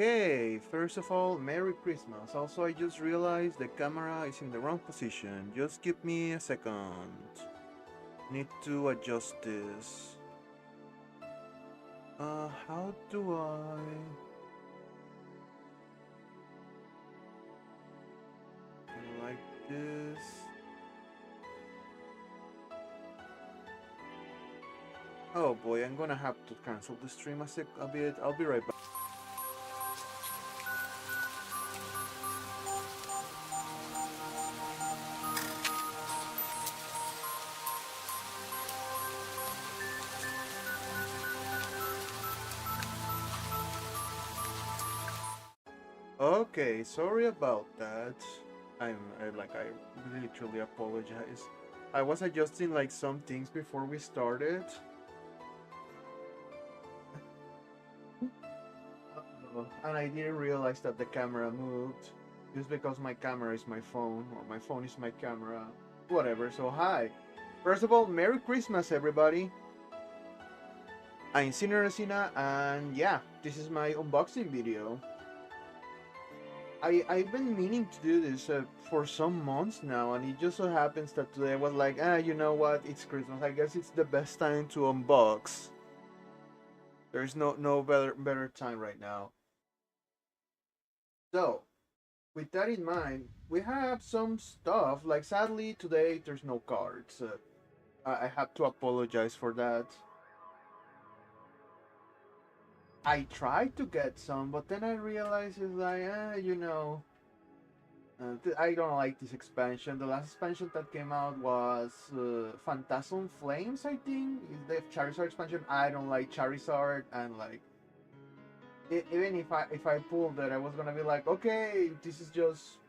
Okay, first of all, Merry Christmas. Also, I just realized the camera is in the wrong position. Just give me a second. Need to adjust this. How do I... like this? Oh boy, I'm gonna have to cancel the stream a bit. I'll be right back. Okay, sorry about that. I literally apologize. I was adjusting like some things before we started. And I didn't realize that the camera moved just because my camera is my phone or my phone is my camera. Whatever. So hi. First of all, Merry Christmas everybody. I'm Sinner Resina and yeah, this is my unboxing video. I've been meaning to do this for some months now, and it just so happens that today I was like, you know what? It's Christmas. I guess it's the best time to unbox. There's no better time right now. So, with that in mind, we have some stuff. Like sadly today there's no cards. I have to apologize for that. I tried to get some, but then I realized it's like, I don't like this expansion. The last expansion that came out was Phantasm Flames, I think. Is the Charizard expansion. I don't like Charizard, and like, even if I pulled it, I was gonna be like, okay, this is just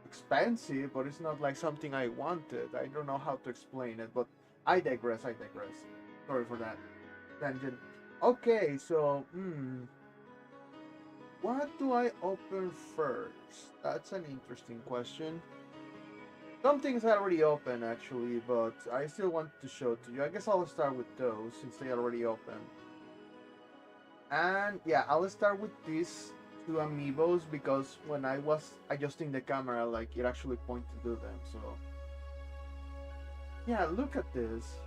expensive, but it's not like something I wanted. I don't know how to explain it, but I digress. I digress. Sorry for that tangent. Okay, so what do I open first? That's an interesting question. Some things I already open actually, but I still want to show to you. I guess I'll start with those since they already open. And yeah, I'll start with these two amiibos because when I was adjusting the camera, like it actually pointed to do them. So yeah, look at this.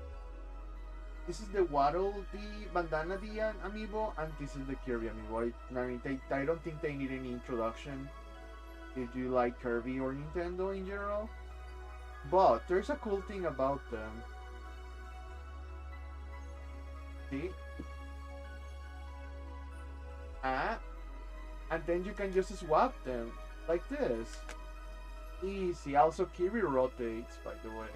This is the Waddle Dee Bandana Dee amiibo, and this is the Kirby amiibo. I mean, I don't think they need any introduction if you like Kirby or Nintendo in general. But there's a cool thing about them. See? And then you can just swap them like this. Easy. Also, Kirby rotates, by the way.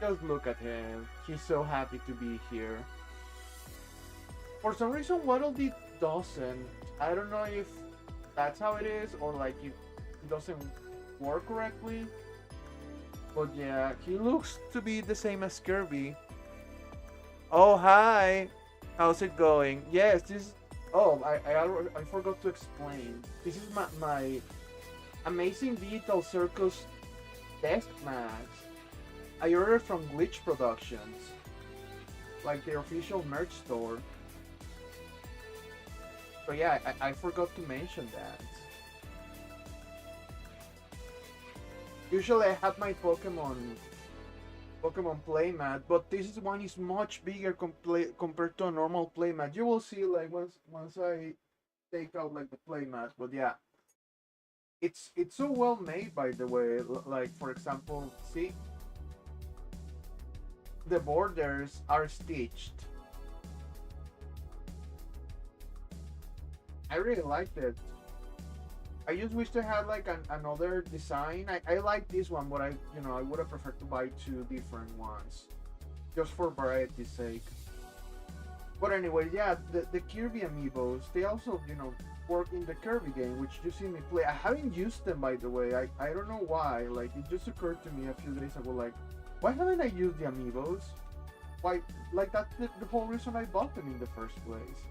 Just look at him. He's so happy to be here. For some reason, Waddle Dee doesn't. I don't know if that's how it is or like it doesn't work correctly. But yeah, he looks to be the same as Kirby. Oh, hi. How's it going? Yes, this. Oh, I forgot to explain. This is my Amazing Digital Circus test match. I ordered from Glitch Productions, like their official merch store. So yeah, I forgot to mention that. Usually I have my Pokemon playmat, but this one is much bigger compared to a normal playmat. You will see like once I take out like the playmat, but yeah, it's so well made, by the way. Like for example, see, the borders are stitched. I really liked it. I just wish they had like another design. I like this one, but I would have preferred to buy two different ones, just for variety's sake. But anyway, yeah, the Kirby amiibos, they also work in the Kirby game, which you see me play. I haven't used them, by the way. I don't know why. Like it just occurred to me a few days ago, like why haven't I used the amiibos? Why, like that's the whole reason I bought them in the first place.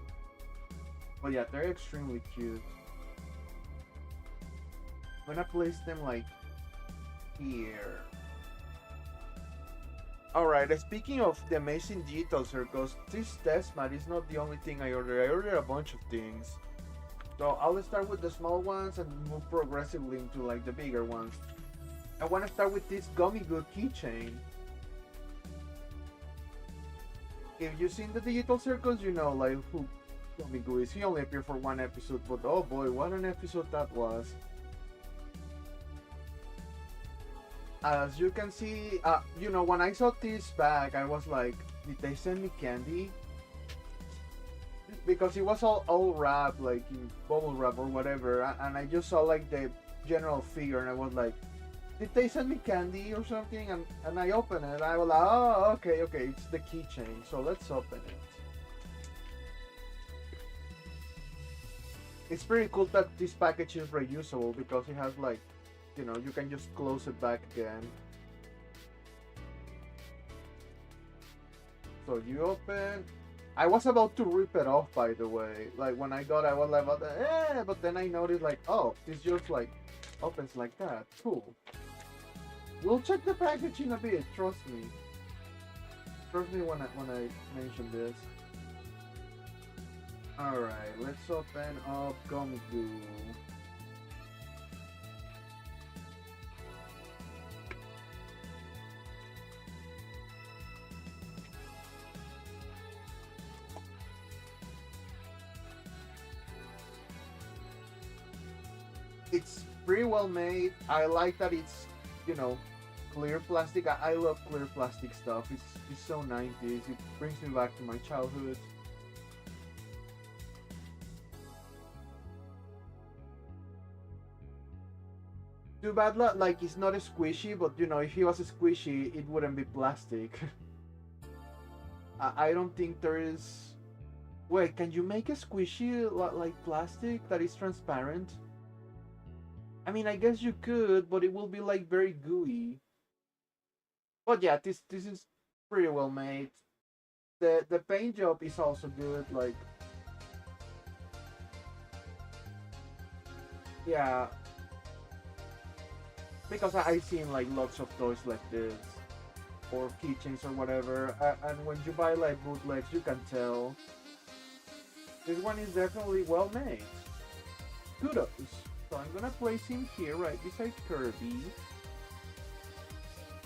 But yeah, they're extremely cute. I'm gonna place them like here. Alright, speaking of the amazing digital circles, this test mat is not the only thing I ordered. I ordered a bunch of things. So I'll start with the small ones and move progressively into like the bigger ones. I want to start with this Gummy Goo keychain. If you've seen the digital circles, you know like who Gummy Goo is. He only appeared for one episode, but oh boy, what an episode that was. As you can see, you know, when I saw this bag, I was like, did they send me candy? Because it was all wrapped, like in bubble wrap or whatever, and I just saw like the general figure, and I was like, did they send me candy or something? And I opened it, and I was like, oh, okay, it's the keychain, so let's open it. It's pretty cool that this package is reusable because it has like, you know, you can just close it back again. So you open. I was about to rip it off, by the way. Like when I got it, I was like, but then I noticed like, oh, this just like opens like that. Cool. We'll check the package in a bit. Trust me. Trust me when I mention this. All right, let's open up Gummy Goo. It's pretty well made. I like that it's, you know, clear plastic. I love clear plastic stuff. It's so 90s. It brings me back to my childhood. Too bad, like it's not a squishy, but you know, if it was a squishy, it wouldn't be plastic. I don't think there is. Wait, can you make a squishy like plastic that is transparent? I mean, I guess you could, but it will be like very gooey. But yeah, this is pretty well made. The paint job is also good. Like, yeah, because I seen like lots of toys like this or keychains or whatever, and when you buy like bootlegs, you can tell. This one is definitely well made. Kudos. So I'm gonna place him here right beside Kirby.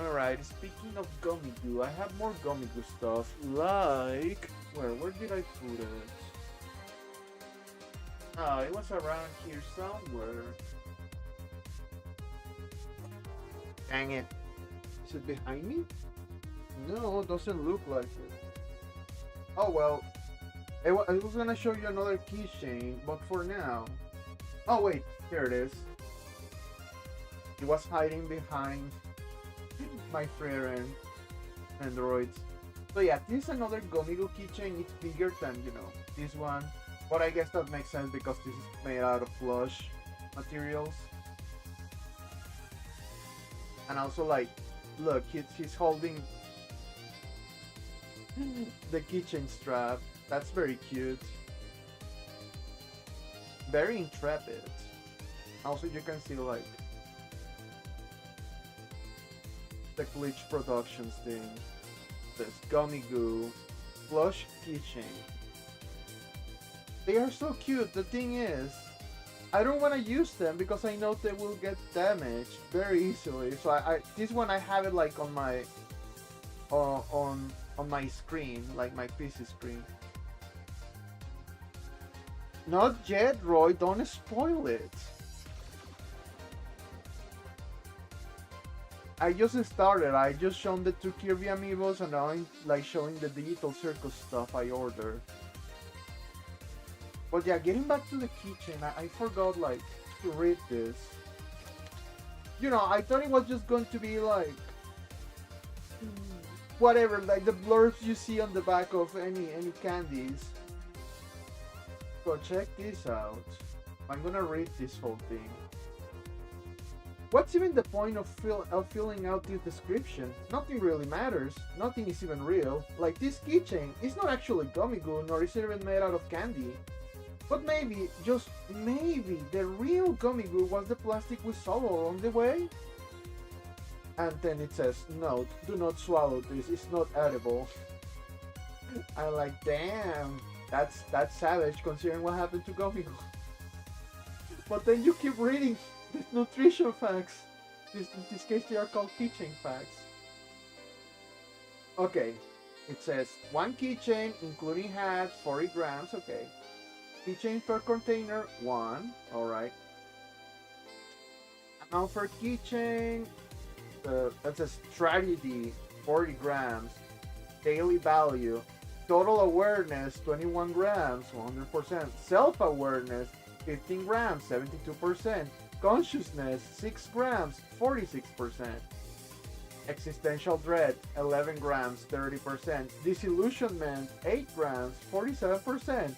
Alright, speaking of Gummy Goo, I have more Gummy Goo stuff, like... Where did I put it? Oh, it was around here somewhere. Dang it. Is it behind me? No, it doesn't look like it. Oh well. I was gonna show you another keychain, but for now... Oh wait, here it is. It was hiding behind my friend androids. So yeah, this is another Gummy Goo keychain. It's bigger than, you know, this one. But I guess that makes sense because this is made out of plush materials. And also like, look, he's holding the keychain strap. That's very cute. Very intrepid. Also you can see like the Glitch Productions thing. This Gummy Goo plush keychain. They are so cute. The thing is, I don't want to use them because I know they will get damaged very easily. So I this one I have it like on my on my screen, like my PC screen. Not yet, Roy. Don't spoil it. I just started. I just shown the 2 Kirby amiibos and now I'm like showing the digital circus stuff I ordered. But yeah, getting back to the keychain, I forgot like to read this. You know, I thought it was just going to be like whatever, like the blurbs you see on the back of any candies. So check this out. I'm gonna read this whole thing. What's even the point of filling out this description? Nothing really matters. Nothing is even real. Like this keychain is not actually Gummy Goo, nor is it even made out of candy. But maybe, just maybe, the real Gummy Goo was the plastic we saw along the way? And then it says, "No, do not swallow this. It's not edible." I'm like, damn, that's savage considering what happened to Gomigo. But then you keep reading these nutrition facts. In this case, they are called keychain facts. Okay, it says one keychain, including hat, 40 grams. Okay, keychain per container, one. All right. Amount for keychain, that's a strategy, 40 grams. Daily value, total awareness, 21 grams, 100%. Self awareness, 15 grams, 72%. Consciousness, 6 grams, 46%. Existential dread, 11 grams, 30%. Disillusionment, 8 grams, 47%.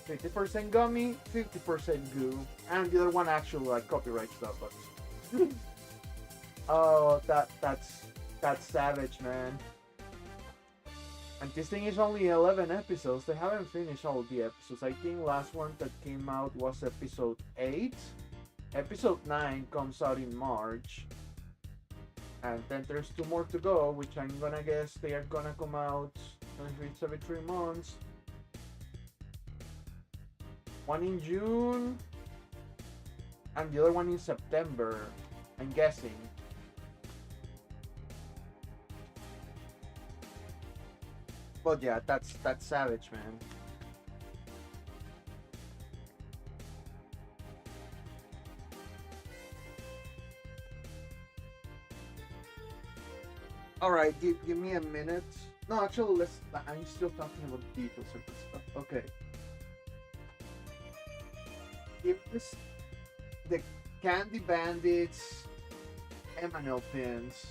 50% gummy, 50% goo. And the other one actually like copyright stuff, but oh, that's savage, man. And this thing is only 11 episodes. They haven't finished all the episodes. I think last one that came out was episode 8. Episode 9 comes out in March. And then there's 2 more to go, which I'm gonna guess they are gonna come out every 3 months. One in June, and the other one in September, I'm guessing. But yeah, that's savage, man. All right, give me a minute. No, actually, I'm still talking about details of this stuff. Okay. If this the Candy Bandits M&L pins,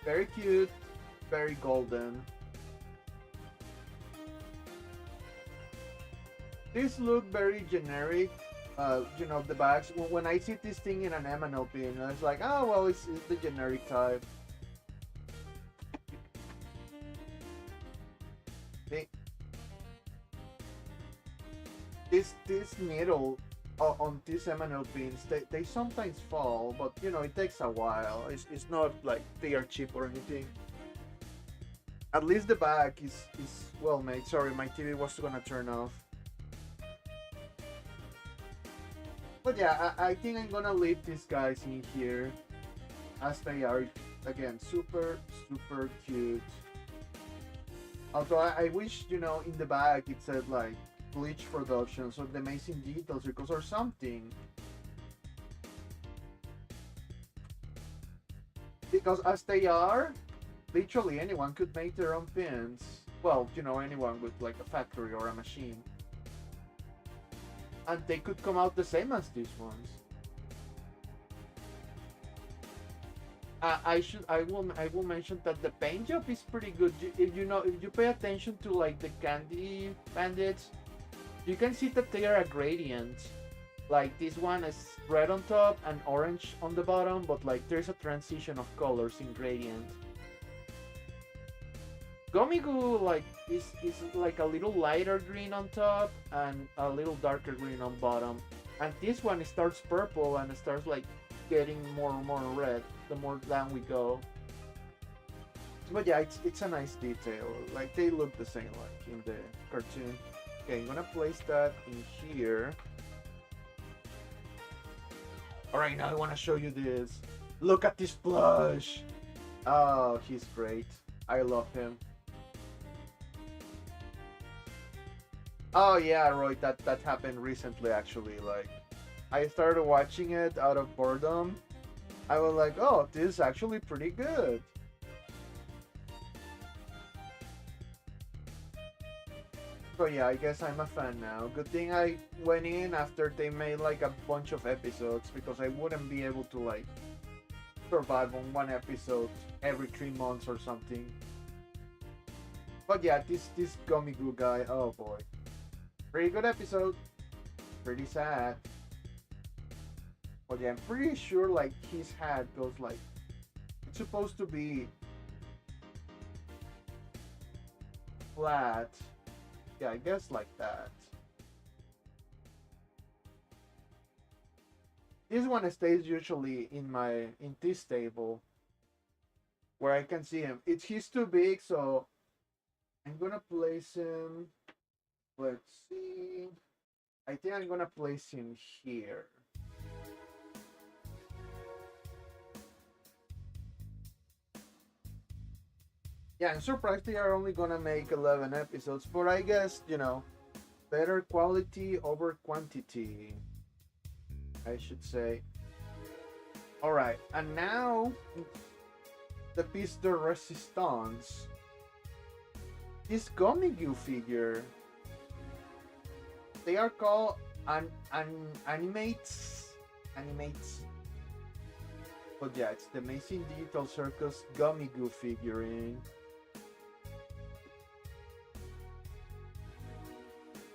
very cute, very golden. These look very generic. The bags. When I see this thing in an M&L pin, it's like, oh well, it's the generic type. They, this needle on these M&L pins, they sometimes fall, but it takes a while. It's not like they are cheap or anything. At least the back is well made. Sorry, my TV was gonna turn off. But yeah, I think I'm gonna leave these guys in here as they are. Again, super cute. Although I wish in the back it said like Bleach Productions or the Amazing Details because or something. Because as they are, literally anyone could make their own pins. Well, anyone with like a factory or a machine. And they could come out the same as these ones. I will mention that the paint job is pretty good. If you pay attention to like the Candy Bandits, you can see that they are a gradient. Like this one is red on top and orange on the bottom, but like there's a transition of colors in gradient. Gomigu like is like a little lighter green on top and a little darker green on bottom. And this one starts purple and it starts like getting more and more red the more down we go. But yeah, it's a nice detail. Like they look the same like in the cartoon. Okay, I'm gonna place that in here. Alright, now I wanna show you this. Look at this plush! Oh, he's great. I love him. Oh yeah, Roy, that happened recently actually. Like, I started watching it out of boredom. I was like, oh, this is actually pretty good. So yeah, I guess I'm a fan now. Good thing I went in after they made like a bunch of episodes because I wouldn't be able to like survive on one episode every 3 months or something. But yeah, this Gomigu guy, oh boy. Pretty good episode. Pretty sad. But yeah, I'm pretty sure like his hat goes like it's supposed to be flat. Yeah, I guess like that. This one stays usually in this table where I can see him. He's too big, so I'm gonna place him. Let's see. I think I'm gonna place him here. Yeah, I'm surprised they are only gonna make 11 episodes, but I guess, better quality over quantity, I should say. Alright, and now the piece de resistance. This Gomigyu figure. They are called animates. Animates. But yeah, it's the Amazing Digital Circus Gomigyu figurine.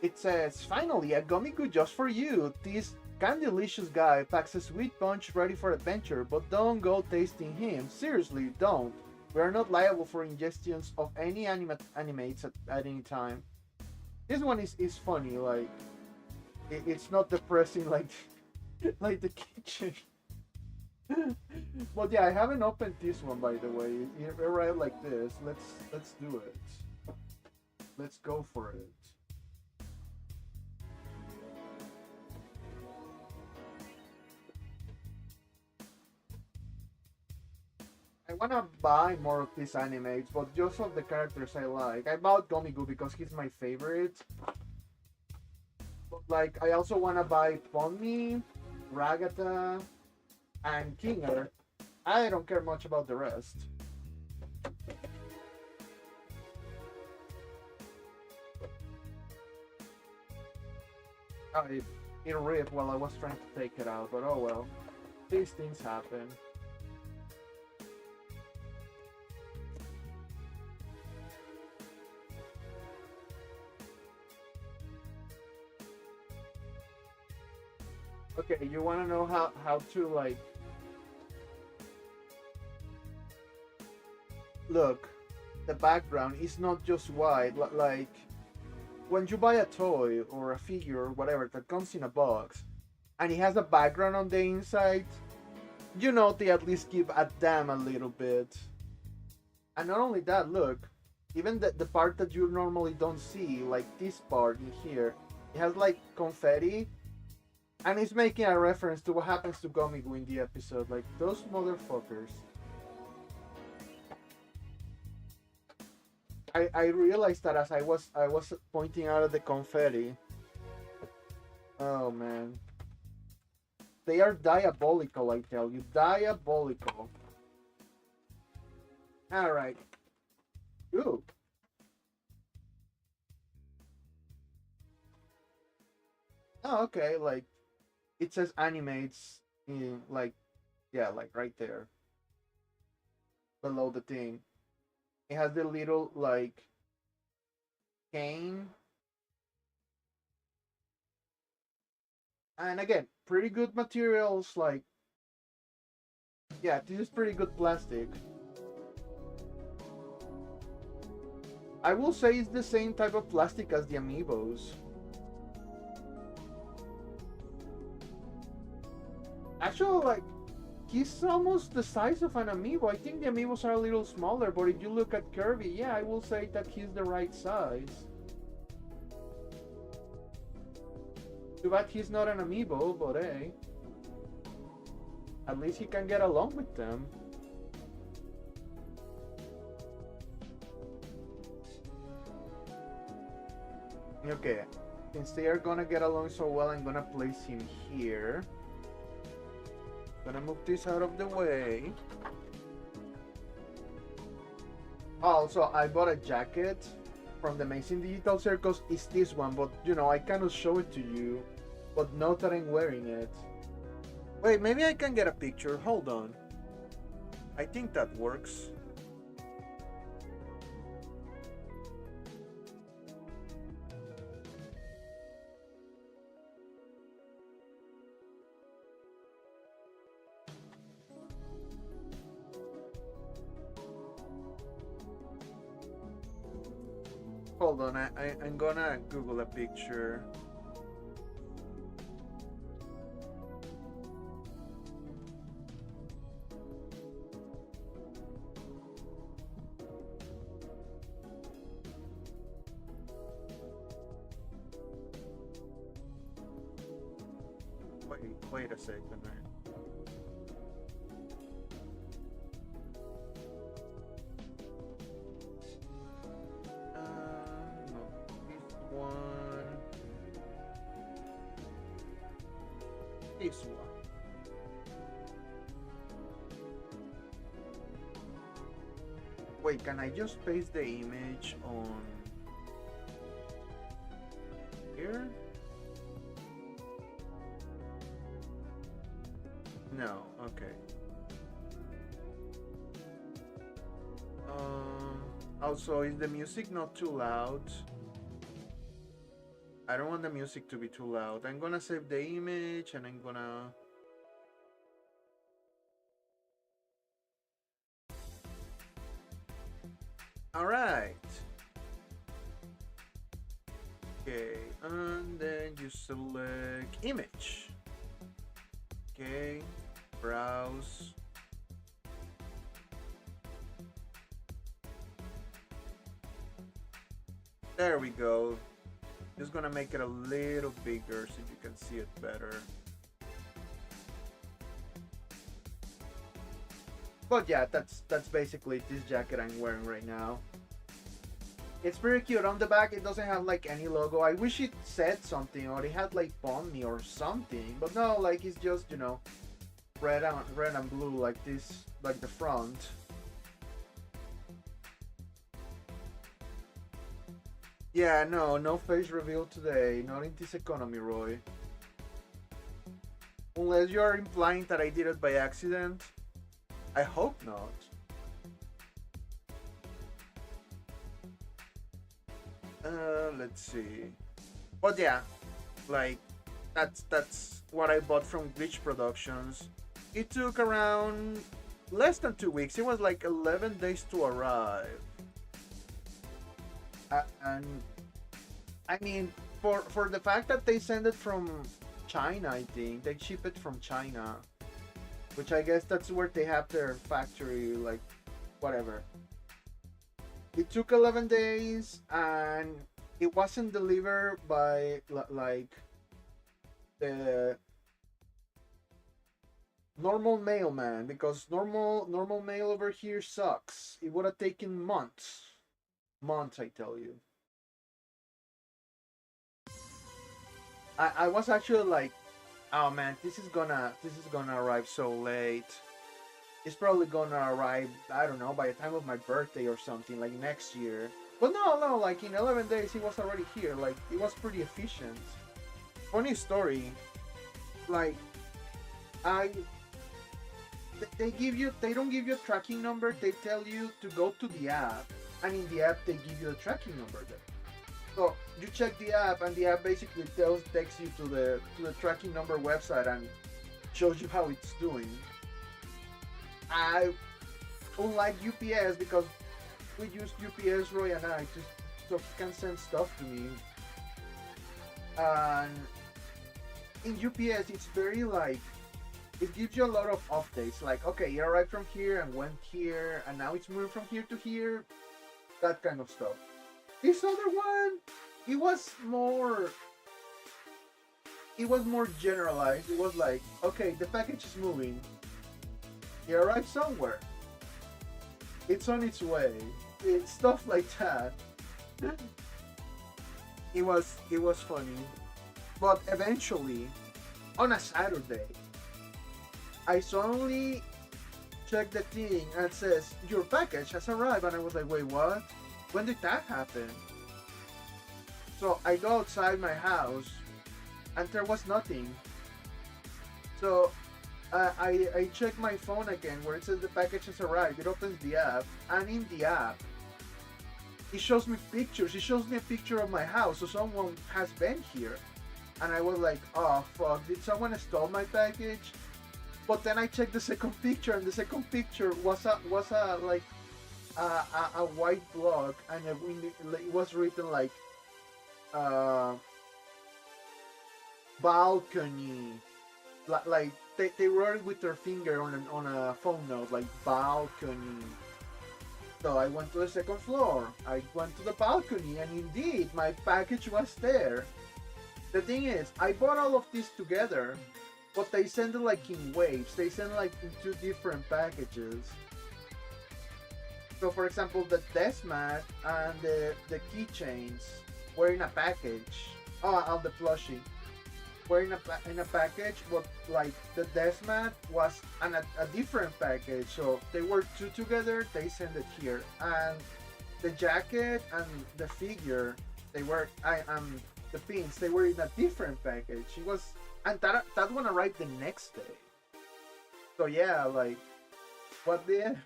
It says, finally, a Gomigyu just for you. This Candylicious guy packs a sweet punch ready for adventure, but don't go tasting him. Seriously, don't. We are not liable for ingestions of any animates at any time. This one is funny, like, it's not depressing like, like the kitchen. But yeah, I haven't opened this one, by the way. It arrived like this. Let's do it. Let's go for it. I wanna buy more of these animates, but just of the characters I like. I bought Gomigyu because he's my favorite. But like, I also wanna buy Ponmi, Ragata, and Kinger. I don't care much about the rest. Oh, it ripped while I was trying to take it out, but oh well. These things happen. Okay, you want to know how to, like, look, the background is not just white. Like, when you buy a toy or a figure or whatever that comes in a box and it has a background on the inside, they at least give a damn a little bit. And not only that, look, even the part that you normally don't see, like this part in here, it has like confetti. And it's making a reference to what happens to Gomigyu in the episode. Like, those motherfuckers. I realized that as I was pointing out at the confetti. Oh man. They are diabolical, I tell you. Diabolical. Alright. Ooh. Oh, okay, like, it says animates in, like, yeah, like right there below the thing. It has the little, like, cane, and again, pretty good materials. Like, yeah, this is pretty good plastic. I will say it's the same type of plastic as the amiibos. Actually, like, he's almost the size of an amiibo. I think the amiibos are a little smaller, but if you look at Kirby, yeah, I will say that he's the right size. Too bad he's not an amiibo, but hey, at least he can get along with them. Okay, since they are gonna get along so well, I'm gonna place him here. Gonna move this out of the way. Also, I bought a jacket from the Amazing Digital Circus. It's this one, but I cannot show it to you. But note that I'm wearing it. Wait, maybe I can get a picture. Hold on. I think that works. Hold on, I'm gonna Google a picture. Wait a second. No, this one. This one. Wait, can I just paste the image on here? No, okay. Also, is the music not too loud? I don't want the music to be too loud. I'm gonna save the image and I'm gonna... Alright. Okay, and then you select image. Okay, browse. There we go. Just gonna make it a little bigger so you can see it better. But yeah, that's basically this jacket I'm wearing right now. It's pretty cute. On the back, it doesn't have like any logo. I wish it said something or it had like Pomni or something. But no, like it's just, you know, red and blue like this, like the front. Yeah, no face reveal today. Not in this economy, Roy. Unless you're implying that I did it by accident. I hope not. Let's see. But yeah, like that's what I bought from Glitch Productions. It took around less than 2 weeks. It was like 11 days to arrive. And I mean, for the fact that they send it from China, I think they ship it from China, which I guess that's where they have their factory, like whatever. It took 11 days and it wasn't delivered by like the normal mailman, because normal mail over here sucks. It would have taken months, I tell you. I was actually like, oh man, this is gonna arrive so late. It's probably gonna arrive, I don't know, by the time of my birthday or something, like next year. But no, like in 11 days it was already here. Like it was pretty efficient. Funny story, like they don't give you a tracking number. They tell you to go to the app, and in the app they give you a tracking number there. So you check the app, and the app basically takes you to the tracking number website and shows you how it's doing. I don't like UPS because we use UPS, Roy and I, so he can send stuff to me. And in UPS, it's very like, it gives you a lot of updates. Like, okay, it arrived from here and went here, and now it's moved from here to here. That kind of stuff. This other one, it was more generalized. It was like, okay, the package is moving. It arrived somewhere. It's on its way. It's stuff like that. It was funny. But eventually, on a Saturday, I suddenly checked the thing and it says, your package has arrived. And I was like, wait, what? When did that happen? So I go outside my house and there was nothing. So I check my phone again where it says the package has arrived. It opens the app, and in the app it shows me pictures. It shows me a picture of my house, so someone has been here. And I was like, oh fuck, did someone stole my package? But then I checked the second picture, and the second picture was a white block, and it was written like balcony, like they wrote it with their finger on a phone note, like balcony. So I went to the second floor. I went to the balcony, and indeed my package was there. The thing is, I bought all of this together but they send it like in waves. They send like in two different packages. So for example, the desk mat and the keychains were in a package. Oh, and the plushie were in a package, but like the desk mat was a different package. So they were two together. They sent it here, and the jacket and the figure, they were the pins. They were in a different package. It was, and that one arrived the next day. So yeah, like what the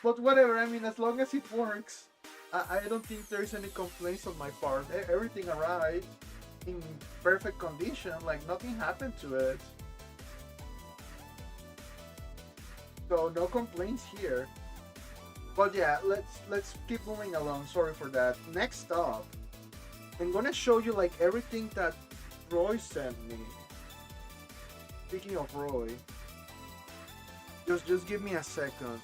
but whatever. I mean, as long as it works, I don't think there's any complaints on my part. Everything arrived in perfect condition. Like nothing happened to it. So no complaints here. But yeah, let's keep moving along. Sorry for that. Next up, I'm gonna show you like everything that Roy sent me. Speaking of Roy, just give me a second.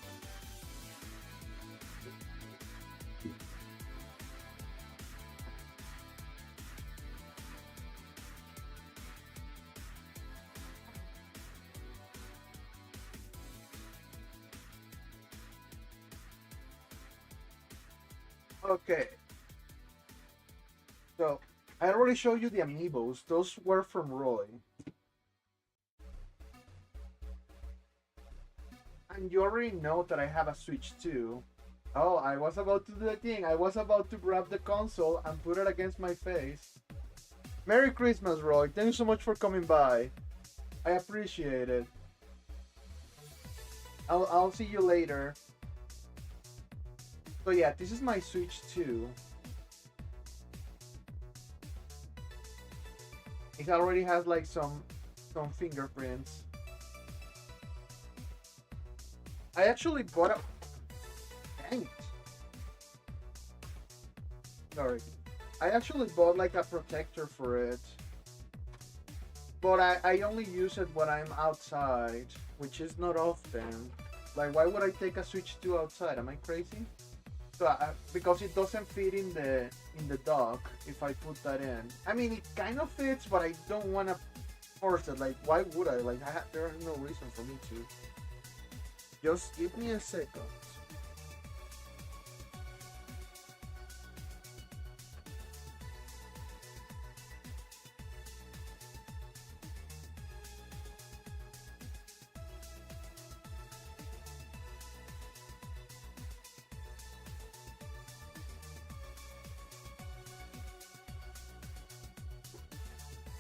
Okay, so I already showed you the amiibos. Those were from Roy. And you already know that I have a Switch 2. Oh, I was about to do the thing. I was about to grab the console and put it against my face. Merry Christmas, Roy. Thank you so much for coming by. I appreciate it. I'll see you later. So yeah, this is my Switch 2. It already has like some fingerprints. I actually bought a... Dang it. Sorry. I actually bought like a protector for it. But I only use it when I'm outside, which is not often. Like, why would I take a Switch 2 outside? Am I crazy? So because it doesn't fit in the dock if I put that in. I mean, it kind of fits, but I don't want to force it. Like, why would I? Like, there's no reason for me to. Just give me a second.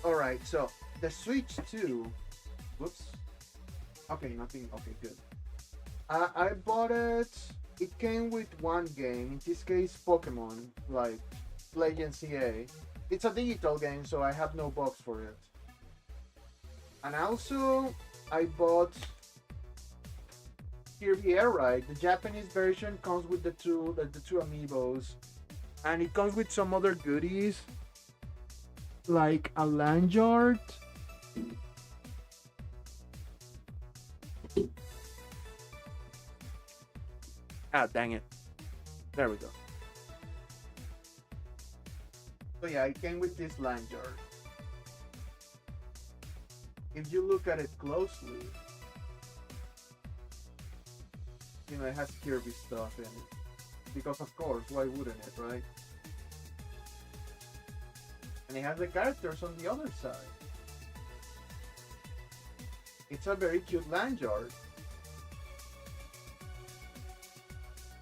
Alright, so the Switch 2. Whoops. Okay, nothing. Okay, good. I bought it. It came with one game. In this case, Pokemon, like Legend CA. It's a digital game, so I have no box for it. And also, I bought Kirby Air Ride. The Japanese version comes with the two amiibos, and it comes with some other goodies, like a lanyard. Ah, dang it. There we go. So yeah, it came with this lanyard. If you look at it closely, you know, it has Kirby stuff in it. Because of course, why wouldn't it, right? And it has the characters on the other side. It's a very cute lanyard.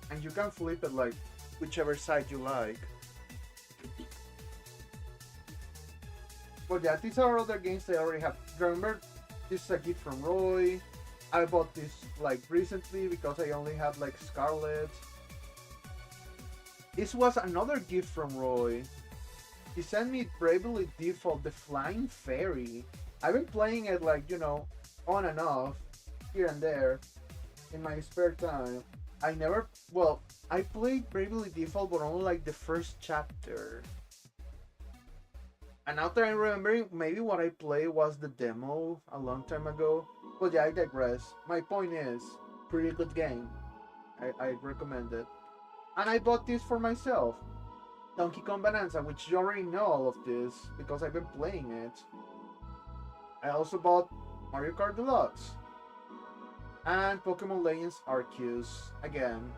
And you can flip it like whichever side you like. But yeah, these are other games I already have. Remember, this is a gift from Roy. I bought this like recently because I only had like Scarlet. This was another gift from Roy. He sent me Bravely Default, the Flying Fairy. I've been playing it like, you know, on and off, here and there, in my spare time. I played Bravely Default, but only like the first chapter. And now that I'm remembering, maybe what I played was the demo a long time ago. But yeah, I digress. My point is, pretty good game. I recommend it. And I bought this for myself. Donkey Kong Bonanza, which you already know all of this, because I've been playing it. I also bought Mario Kart Deluxe and Pokemon Legends Arceus again,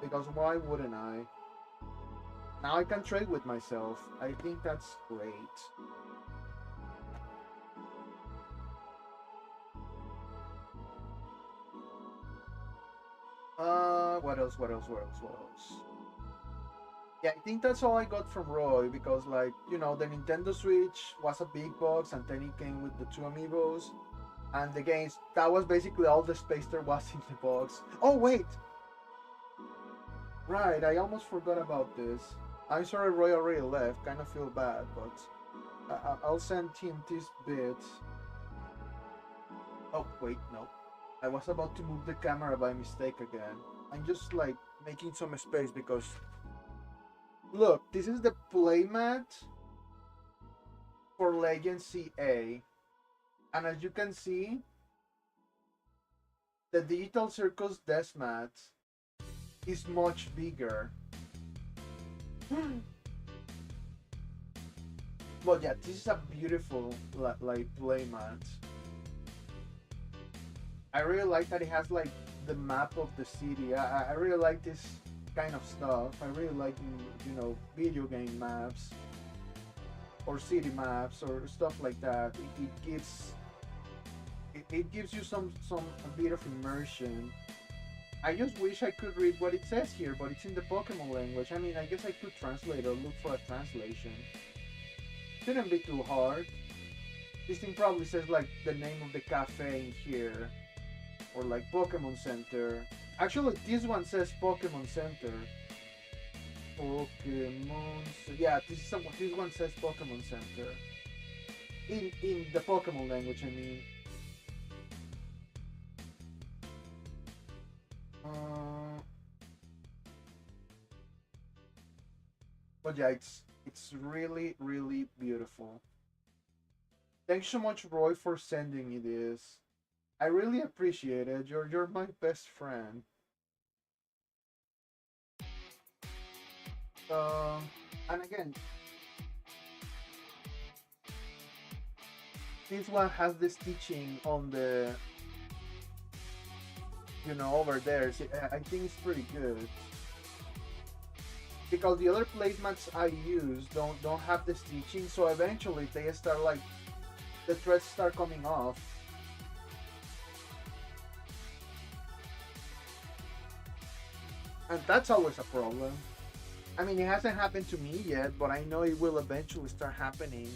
because why wouldn't I? Now I can trade with myself. I think that's great. What else? What else? What else? What else? Yeah, I think that's all I got from Roy because, like, the Nintendo Switch was a big box, and then it came with the two amiibos and the games. That was basically all the space there was in the box. Oh wait, right, I almost forgot about this. I'm sorry, Roy already left. Kind of feel bad, but I'll send him this bit. Oh wait, no, I was about to move the camera by mistake again. I'm just like making some space because look, this is the playmat for Legend CA. And as you can see, the Digital Circus Deathmat is much bigger. But yeah, this is a beautiful like playmat. I really like that it has like the map of the city. I really like this kind of stuff. I really like video game maps or city maps or stuff like that. It gives you some a bit of immersion. I just wish I could read what it says here, but it's in the Pokemon language. I mean, I guess I could translate or look for a translation. Shouldn't be too hard. This thing probably says like the name of the cafe in here, or like Pokemon Center. Actually, this one says Pokemon Center. Pokemon. Yeah, this one says Pokemon Center. In the Pokemon language, I mean. Uh, but yeah, it's really really beautiful. Thanks so much, Roy, for sending me this. I really appreciate it. You're my best friend. Uh, and again, this one has the stitching on the over there. So I think it's pretty good because the other placemats I use don't have the stitching. So eventually they start like the threads start coming off. And that's always a problem. I mean, it hasn't happened to me yet, but I know it will eventually start happening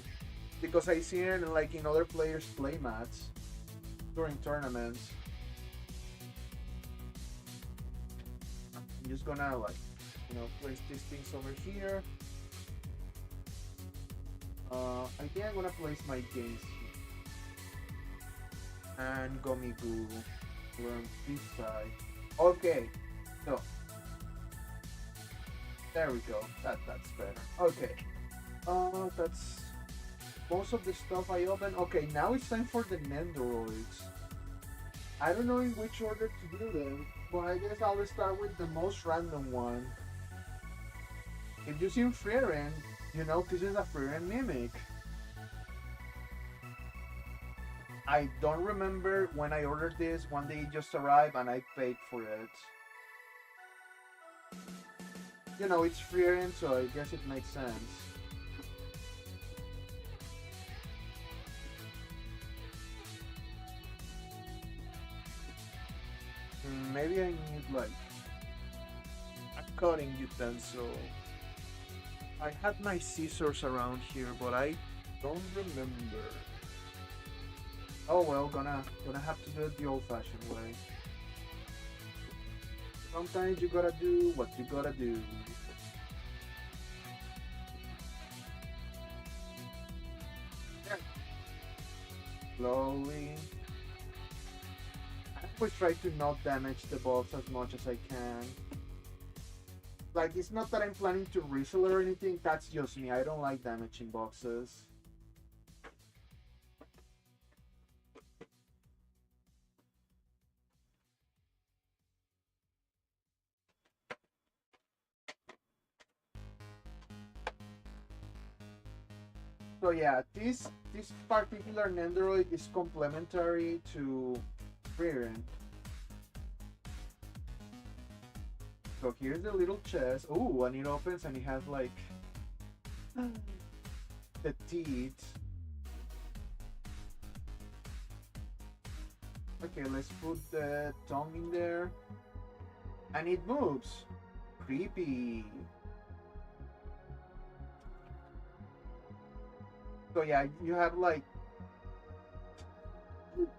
because I see it like in other players' playmats during tournaments. I'm just gonna like, place these things over here. I think I'm gonna place my games here. And Gummy Goo on this side. Okay, so there we go. That's better. Okay. That's most of the stuff I opened. Okay, now it's time for the Nendoroids. I don't know in which order to do them, but I guess I'll start with the most random one. If you see Frieren, you know this is a Frieren mimic. I don't remember when I ordered this. One day it just arrived and I paid for it. It's Frieren, so I guess it makes sense. Maybe I need like a cutting utensil. I had my scissors around here, but I don't remember. Oh well, gonna have to do it the old-fashioned way. Sometimes you gotta do what you gotta do. Yeah. Slowly. I always try to not damage the box as much as I can. Like, it's not that I'm planning to resell or anything, that's just me. I don't like damaging boxes. So yeah, this particular Nendoroid is complementary to Frieren. So here's the little chest. Oh, and it opens and it has like the teeth. Okay, let's put the tongue in there. And it moves. Creepy. So yeah, you have like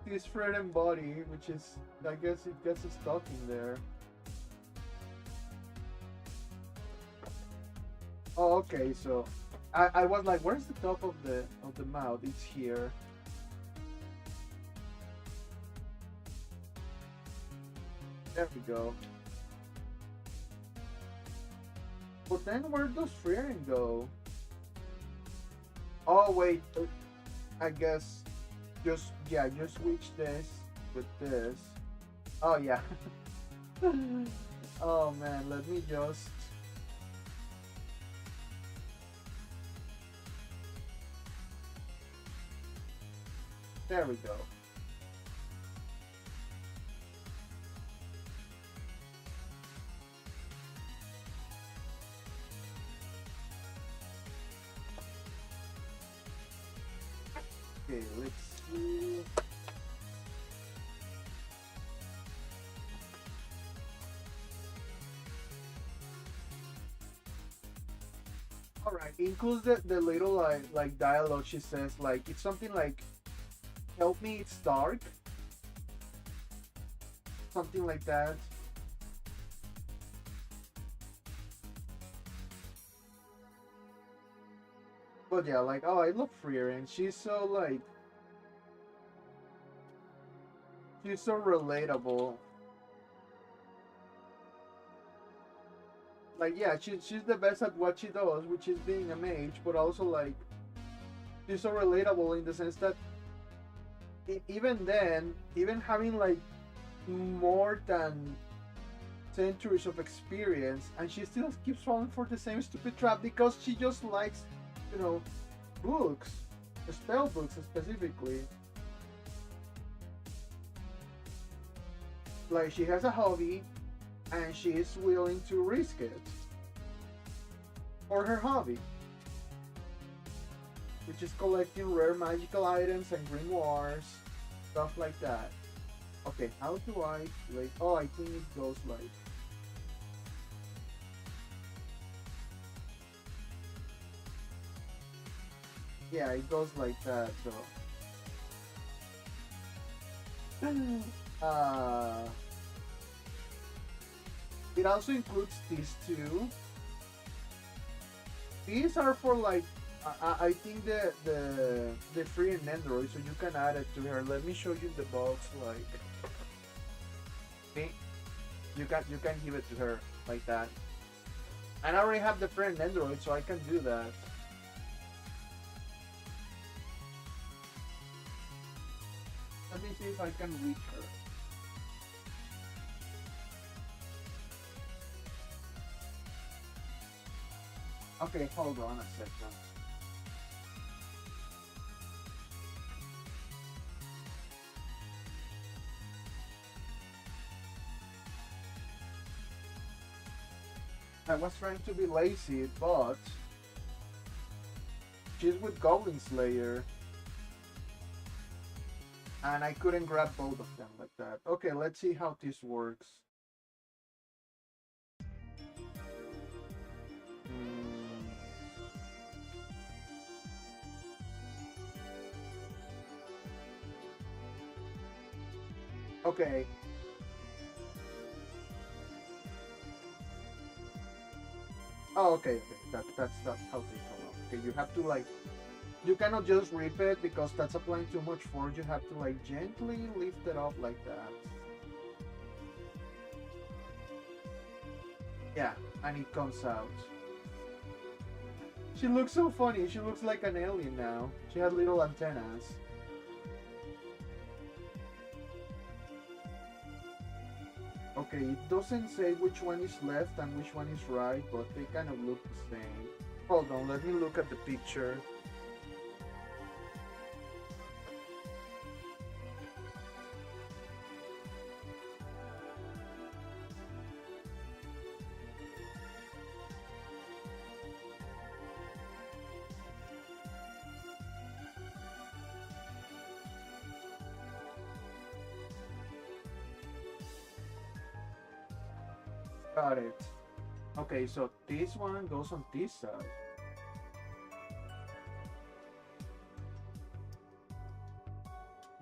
this Frieren body, which is, I guess it gets stuck in there. Oh, okay, so I was like, where's the top of the mouth? It's here. There we go. But then where does Frieren go? Oh wait, I guess just yeah, just switch this with this. Oh yeah. Oh man, let me just. There we go. Okay, let's see. Alright, includes the little like dialogue she says, like it's something like help me, it's dark. Something like that. But yeah, like oh I love Frieren. She's so like she's so relatable. Like yeah, she's the best at what she does, which is being a mage, but also like she's so relatable in the sense that even then, even having like more than centuries of experience, and she still keeps falling for the same stupid trap because she just likes, you know, books, spell books specifically. Like she has a hobby, and she is willing to risk it for her hobby, which is collecting rare magical items and grimoires, stuff like that. Okay, how do I like? Oh, I think it goes like. Yeah, it goes like that. So, uh, it also includes these two. These are for like, I think the free in Android, so you can add it to her. Let me show you the box. Like, see, you can give it to her like that. And I already have the free in Android, so I can do that. Let me see if I can reach her. Okay, hold on a second. I was trying to be lazy, but she's with Goblin Slayer, and I couldn't grab both of them like that. Okay, let's see how this works. Hmm. Okay. Oh, okay, okay. That's how they come out. Okay, you have to like, you cannot just rip it because that's applying too much force. You have to like gently lift it up like that. Yeah, and it comes out. She looks so funny. She looks like an alien now. She has little antennas. Okay, it doesn't say which one is left and which one is right, but they kind of look the same. Hold on, let me look at the picture. Got it. Okay, so this one goes on this side.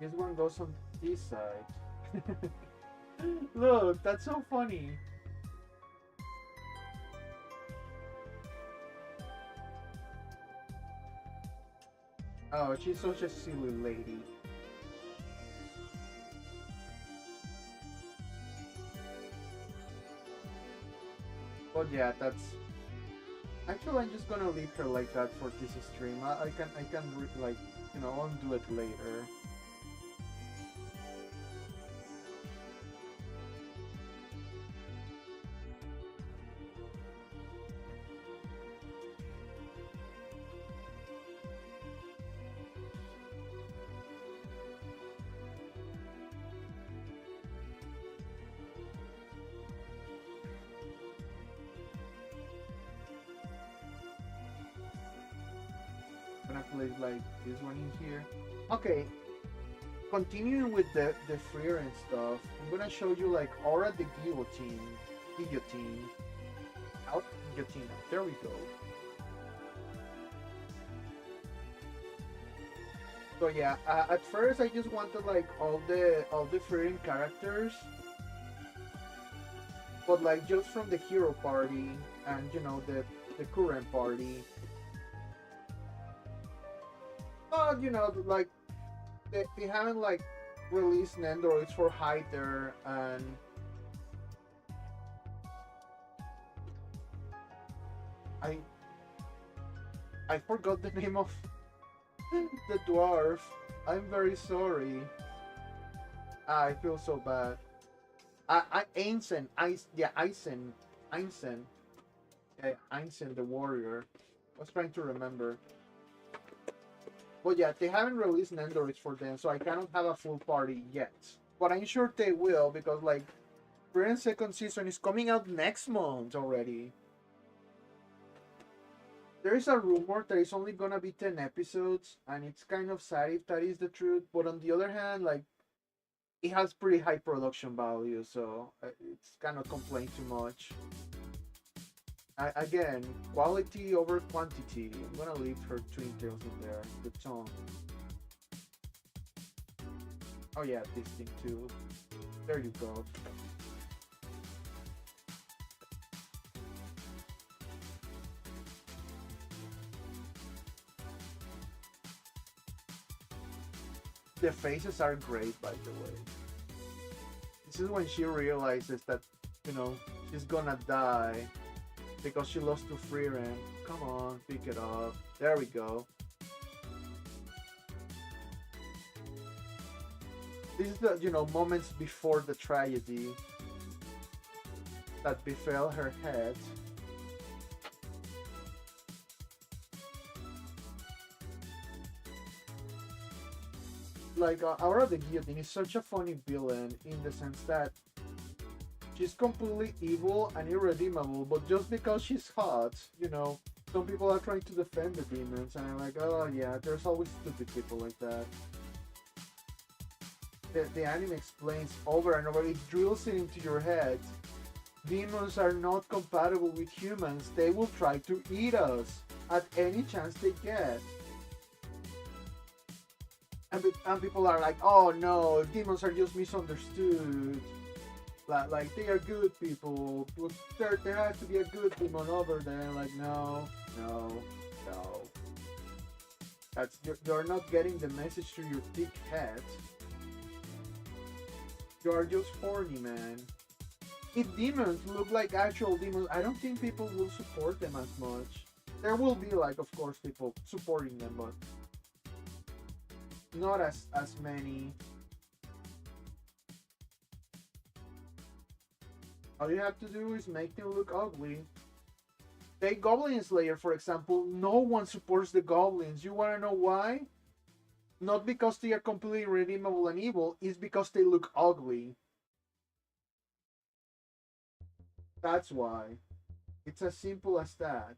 This one goes on this side. Look, that's so funny. Oh, she's such a silly lady. But yeah, that's actually I'm just gonna leave her like that for this stream. I can like undo it later. I'm gonna place like this one in here. Okay, continuing with the freer and stuff, I'm gonna show you like Aura the guillotine, out guillotine. There we go. So yeah, at first I just wanted like all the freeing characters, but like just from the hero party and the current party. But like they haven't like released Nendoroids for Hyther, and I I forgot the name of the dwarf. I'm very sorry. I feel so bad. Einsen, Einsen, yeah, Einsen the warrior. I was trying to remember. But yeah, they haven't released Nendoroids for them, so I cannot have a full party yet. But I'm sure they will, because like Frieren second season is coming out next month already. There is a rumor that it's only gonna be 10 episodes, and it's kind of sad if that is the truth. But on the other hand, like it has pretty high production value, so it's kind of complain too much. Again, quality over quantity. I'm gonna leave her twin tails in there. The tongue. Oh yeah, this thing too. There you go. The faces are great, by the way. This is when she realizes that, she's gonna die because she lost to Frieren. Come on, pick it up. There we go. This is the, moments before the tragedy that befell her head. Like, Aura the Guillotine is such a funny villain in the sense that she's completely evil and irredeemable, but just because she's hot, some people are trying to defend the demons, and I'm like, oh yeah, there's always stupid people like that. The anime explains over and over, it drills it into your head. Demons are not compatible with humans, they will try to eat us at any chance they get. And people are like, oh no, demons are just misunderstood. Like they are good people, but there has to be a good demon over there. Like no. That's you're not getting the message through your thick head. You are just horny, man. If demons look like actual demons, I don't think people will support them as much. There will be like, of course, people supporting them, but not as many. All you have to do is make them look ugly. Take Goblin Slayer, for example. No one supports the goblins. You wanna know why? Not because they are completely redeemable and evil, it's because they look ugly. That's why. It's as simple as that.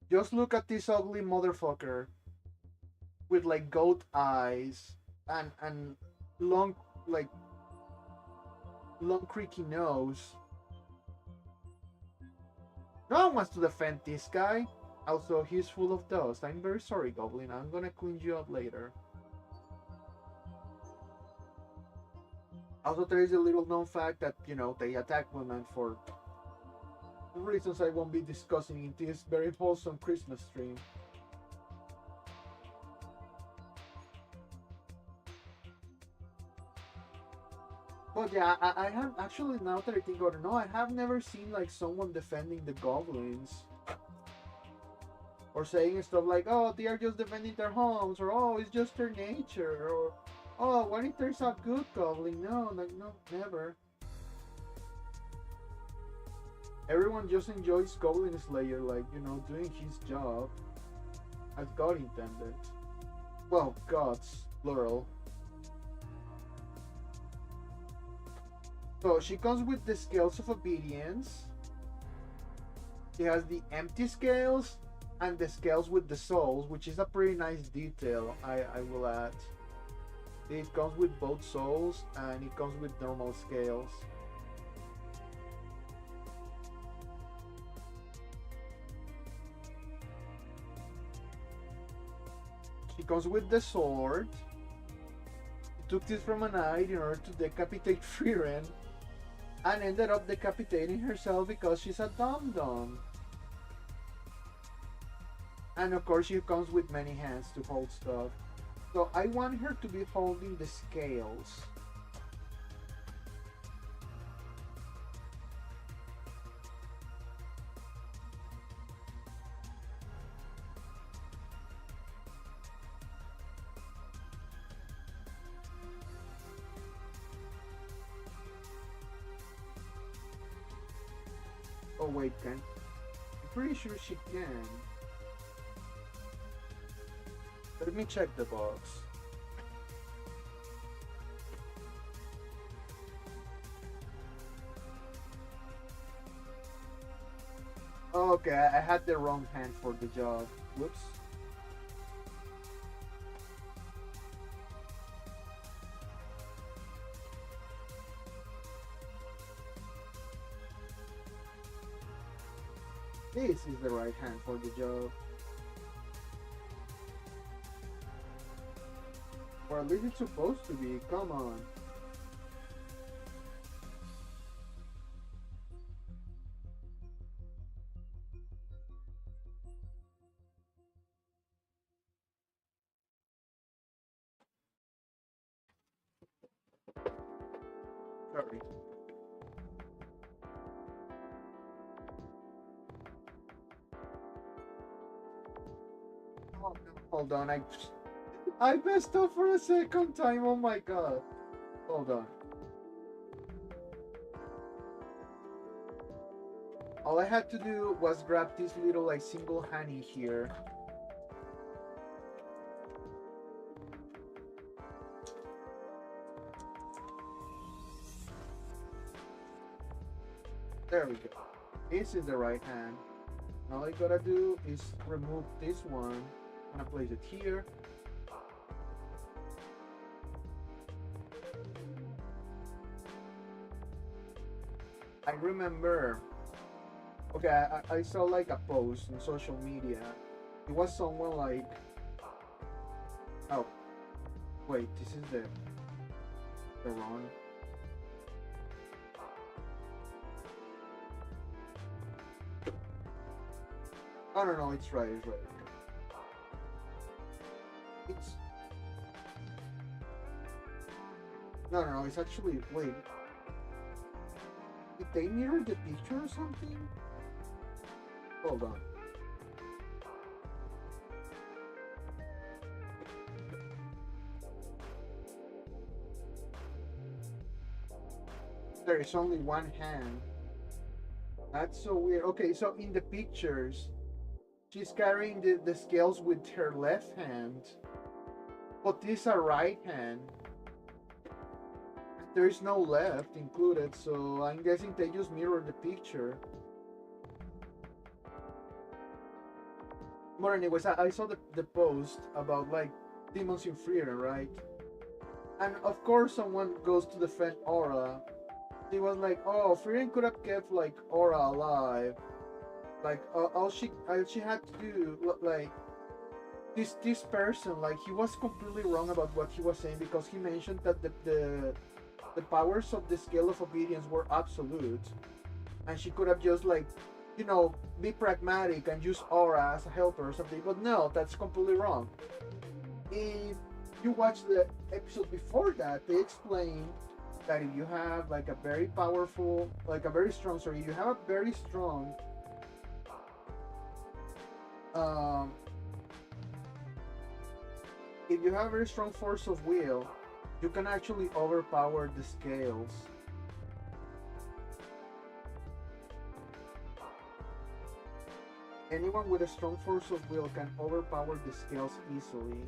Just look at this ugly motherfucker with like goat eyes and long like long creaky nose. No one wants to defend this guy. Also, he's full of dust. I'm very sorry, Goblin. I'm gonna clean you up later. Also, there is a little known fact that, you know, they attack women for reasons I won't be discussing in this very wholesome Christmas stream. But yeah, I have actually, now that I think about it, no, I have never seen like someone defending the goblins or saying stuff like, "Oh, they are just defending their homes," or "Oh, it's just their nature," or "Oh, what if there's a good goblin?" No, like no, never. Everyone just enjoys Goblin Slayer, like, you know, doing his job as God intended. Well, gods, plural. So she comes with the scales of obedience. She has the empty scales and the scales with the souls, which is a pretty nice detail, I will add. It comes with both souls and it comes with normal scales. She comes with the sword. She took this from a knight in order to decapitate Frieren and ended up decapitating herself because she's a dum-dum. And of course she comes with many hands to hold stuff. So I want her to be holding the scales. Oh wait, can? I'm pretty sure she can. Let me check the box. Oh, okay, I had the wrong hand for the job. Whoops. This is the right hand for the job. Or at least it's supposed to be, come on. Sorry. Oh, no. Hold on, I messed up for a second time, oh my god. Hold on. All I had to do was grab this little like single honey here. There we go. This is the right hand. All I gotta do is remove this one. I'm gonna place it here. I remember. Okay, I saw like a post on social media. It was someone like, oh, wait, this is the wrong. Oh no, it's right, it's right. It's no, it's actually, wait. Did they mirror the picture or something? Hold on. There is only one hand. That's so weird. Okay, so in the pictures, she's carrying the scales with her left hand, but this is a right hand. There is no left included, so I'm guessing they just mirror the picture. But anyways, I saw the post about like demons in Frieren, right? And of course someone goes to defend Aura She was like, oh, Frieren could have kept like Aura alive. Like all she had to do, like this person, like he was completely wrong about what he was saying because he mentioned that the powers of the scale of obedience were absolute, and she could have just like, be pragmatic and use Aura as a helper or something. But no, that's completely wrong. If you watch the episode before that, they explain that if you have like a very powerful, like a very strong, sorry, you have a very strong um, if you have a very strong force of will, you can actually overpower the scales. Anyone with a strong force of will can overpower the scales easily.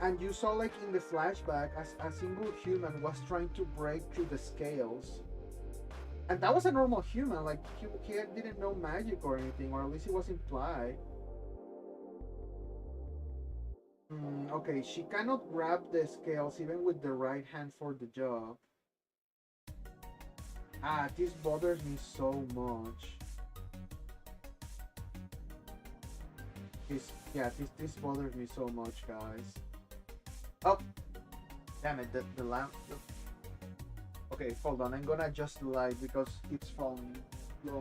And you saw like in the flashback as a single human was trying to break through the scales, and that was a normal human, like he didn't know magic or anything, or at least it was implied. Okay, she cannot grab the scales even with the right hand for the job. This bothers me so much. This bothers me so much, guys. Oh, damn it! The lamp. Okay, hold on. I'm gonna adjust the light because it's from. There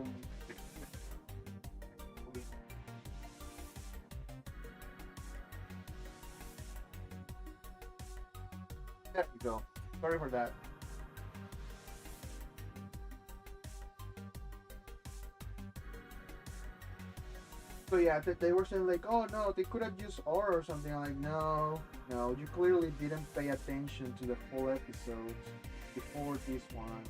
we go. Sorry for that. So yeah, they were saying like, oh no, they could have used Aura or something. I'm like, no, you clearly didn't pay attention to the whole episode before this one.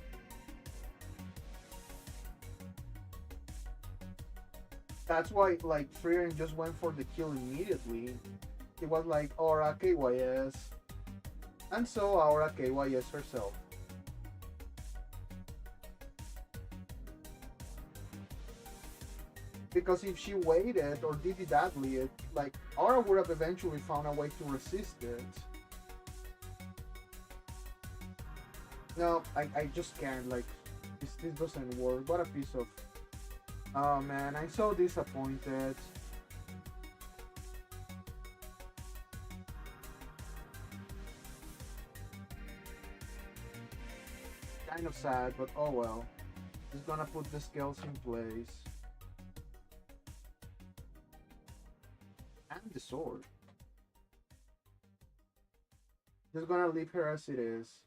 That's why like Frieren just went for the kill immediately. It was like Aura KYS, and so Aura KYS herself. Because if she waited or did it badly, like Aura would have eventually found a way to resist it. No, I just can't. Like this doesn't work. What a piece of. Oh man, I'm so disappointed. Kind of sad, but oh well. He's gonna put the scales in place. And the sword. Just gonna leave her as it is.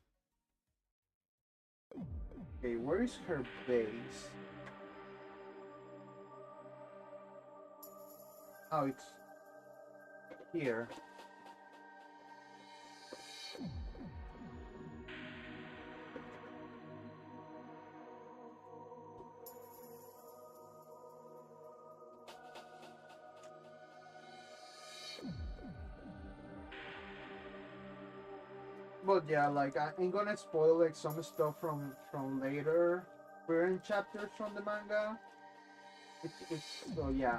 Okay, where is her base? Oh, it's here. But yeah, like I'm gonna spoil like some stuff from later Frieren chapters from the manga. It's so yeah,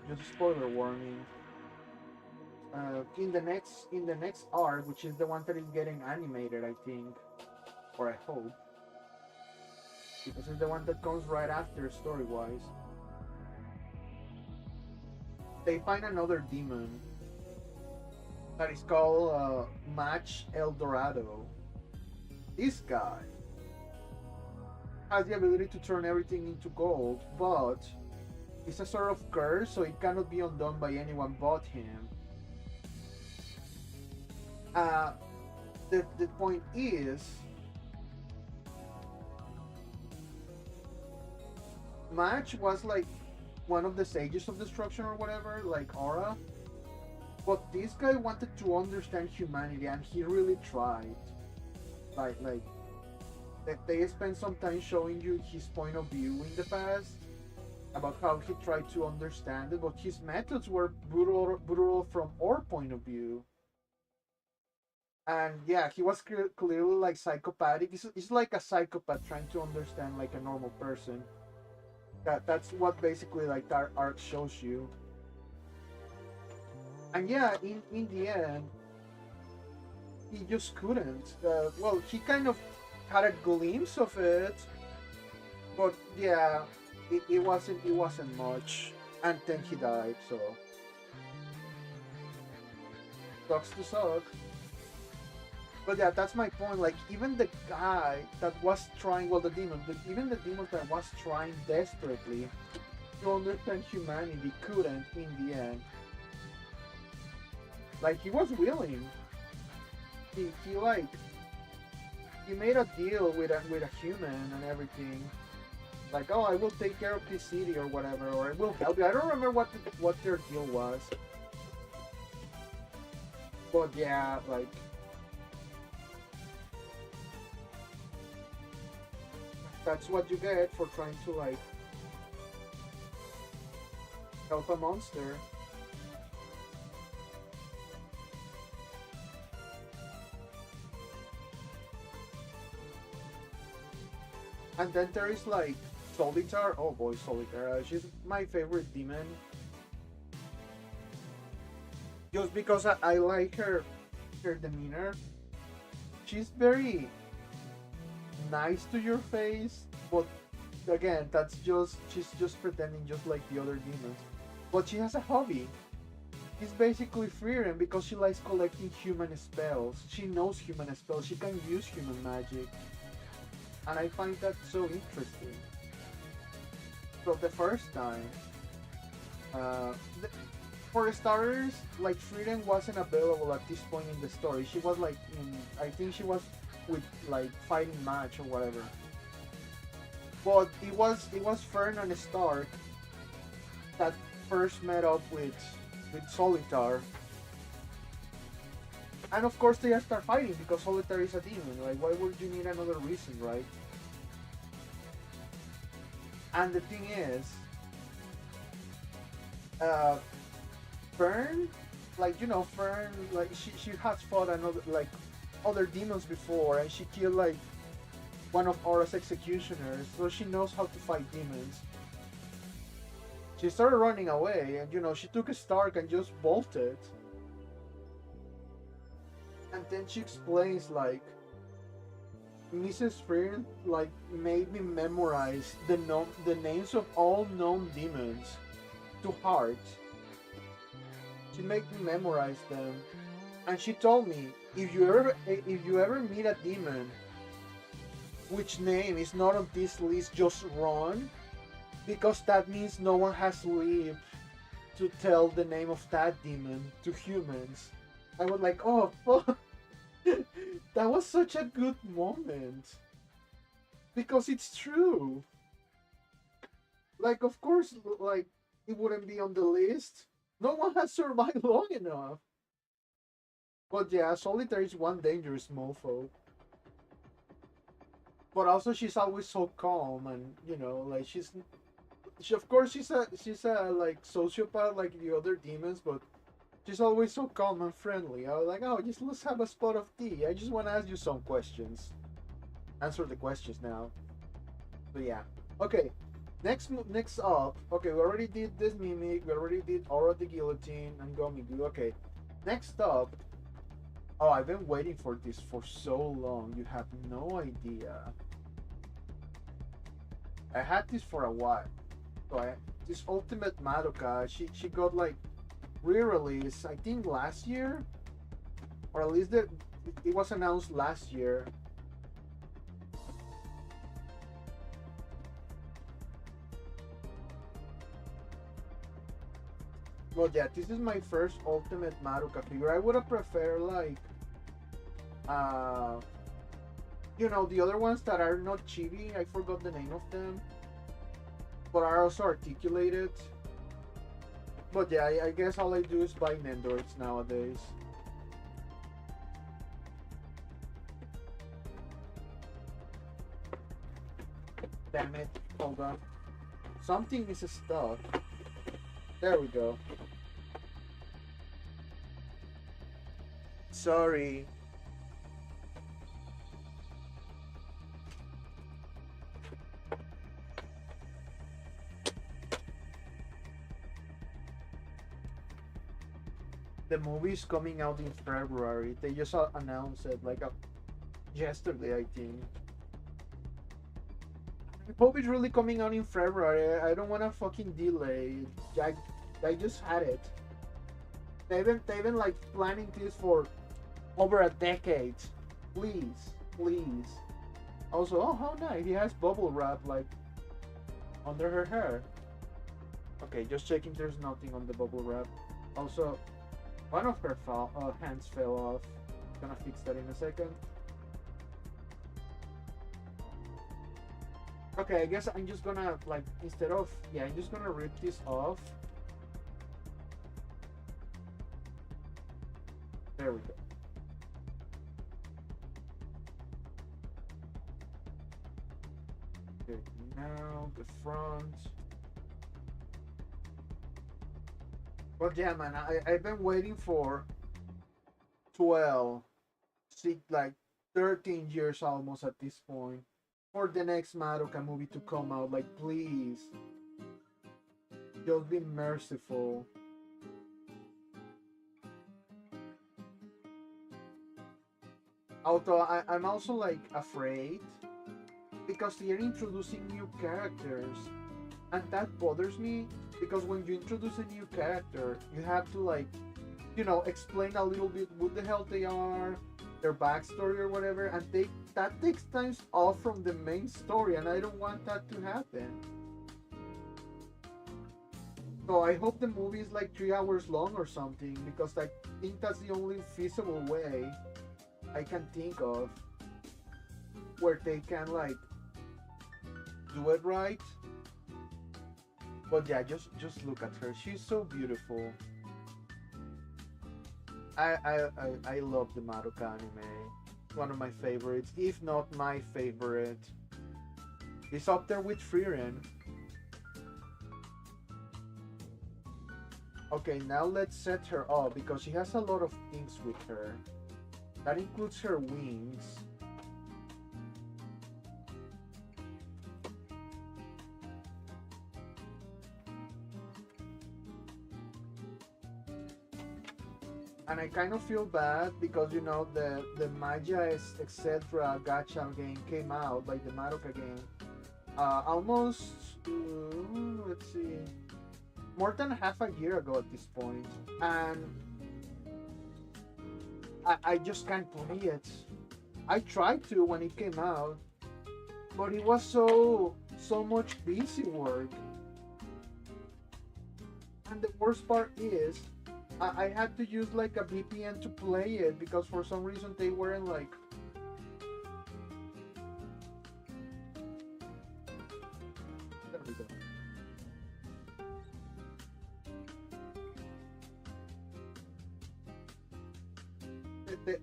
just spoiler warning. In the next arc, which is the one that is getting animated, I think, or I hope, because it's the one that comes right after story wise. They find another demon that is called Match El Dorado. This guy has the ability to turn everything into gold, but it's a sort of curse, so it cannot be undone by anyone but him. The point is, Match was like one of the sages of destruction or whatever, like Aura. But this guy wanted to understand humanity, and he really tried. Like they spent some time showing you his point of view in the past about how he tried to understand it, but his methods were brutal from our point of view. And yeah, he was clearly like psychopathic. He's like a psychopath trying to understand like a normal person. That's what basically like that arc shows you. And yeah, in the end, he just couldn't. Well, he kind of had a glimpse of it, but yeah, it wasn't much. And then he died, so sucks to suck. But yeah, that's my point. Like even the guy that was trying, well, even the demon that was trying desperately to understand humanity couldn't in the end. Like he was willing. He like he made a deal with a human and everything. Like, oh, I will take care of this city or whatever, or I will help you. I don't remember what their deal was, but yeah, like that's what you get for trying to like help a monster. And then there is like Solitar. Oh boy, Solitar. She's my favorite demon. Just because I like her demeanor. She's very nice to your face, but again, she's just pretending just like the other demons. But she has a hobby. She's basically Freedom because she likes collecting human spells. She knows human spells. She can use human magic, and I find that so interesting. So the first time, uh, the, for starters, like Freedom wasn't available at this point in the story. She was like in, I think she was with like fighting match or whatever. But it was Fern and Stark that first met up with Solitar, and of course they start fighting because Solitar is a demon. Like, why would you need another reason, right? And the thing is, uh, Fern, like Fern, like she has fought another like other demons before, and she killed like one of Aura's executioners, so she knows how to fight demons. She started running away, and she took a Stark and just bolted. And then she explains like Mrs. Freer like made me memorize the names of all known demons to heart. She made me memorize them, and she told me if you ever meet a demon which name is not on this list, just run, because that means no one has lived to tell the name of that demon to humans. I was like, oh fuck. That was such a good moment because it's true. Like, of course, like it wouldn't be on the list. No one has survived long enough. But yeah, Solitaire is one dangerous mofo. But also, she's always so calm, and like she of course she's a like sociopath like the other demons, but she's always so calm and friendly. I was like, oh, just let's have a spot of tea. I just want to ask you some questions. Answer the questions now. But yeah, okay. Next up, okay, we already did this mimic. We already did Aura the Guillotine and Gomigu. Okay, next up. Oh, I've been waiting for this for so long. You have no idea. I had this for a while. So this Ultimate Madoka, she got like re-release, I think last year, or at least it was announced last year. Well, yeah, this is my first Ultimate Madoka figure. I would have preferred like, uh, the other ones that are not chibi. I forgot the name of them, but are also articulated. But yeah, I guess all I do is buy Nendoroids nowadays. Damn it. Hold on. Something is stuck. There we go. Sorry. The movie is coming out in February. They just announced it like yesterday, I think. I hope it's really coming out in February. I don't want to fucking delay. I just had it. They've been like planning this for over a decade. Please, please. Also, oh how nice. He has bubble wrap like under her hair. Okay, just checking there's nothing on the bubble wrap. Also, one of her hands fell off. Gonna fix that in a second. Okay, I guess I'm just gonna like instead of yeah, I'm just gonna rip this off. There we go. Okay, now the front. But yeah, man, I've been waiting for 12, 6, like 13 years almost at this point for the next Madoka movie to come out. Like, please, just be merciful. Although I'm also like afraid because they're introducing new characters, and that bothers me because when you introduce a new character, you have to like, explain a little bit what the hell they are, their backstory or whatever, and that takes time off from the main story, and I don't want that to happen. So I hope the movie is like 3 hours long or something because I think that's the only feasible way I can think of where they can like do it right. But yeah, just look at her. She's so beautiful. I love the Madoka anime. One of my favorites, if not my favorite. It's up there with Frieren. Okay, now let's set her up because she has a lot of things with her. That includes her wings. And I kind of feel bad because the Maya etc. gacha game came out, like the Madoka game, almost let's see, more than half a year ago at this point, and I just can't play it. I tried to when it came out, but it was so much busy work, and the worst part is I had to use like a VPN to play it because for some reason they weren't like. There we go.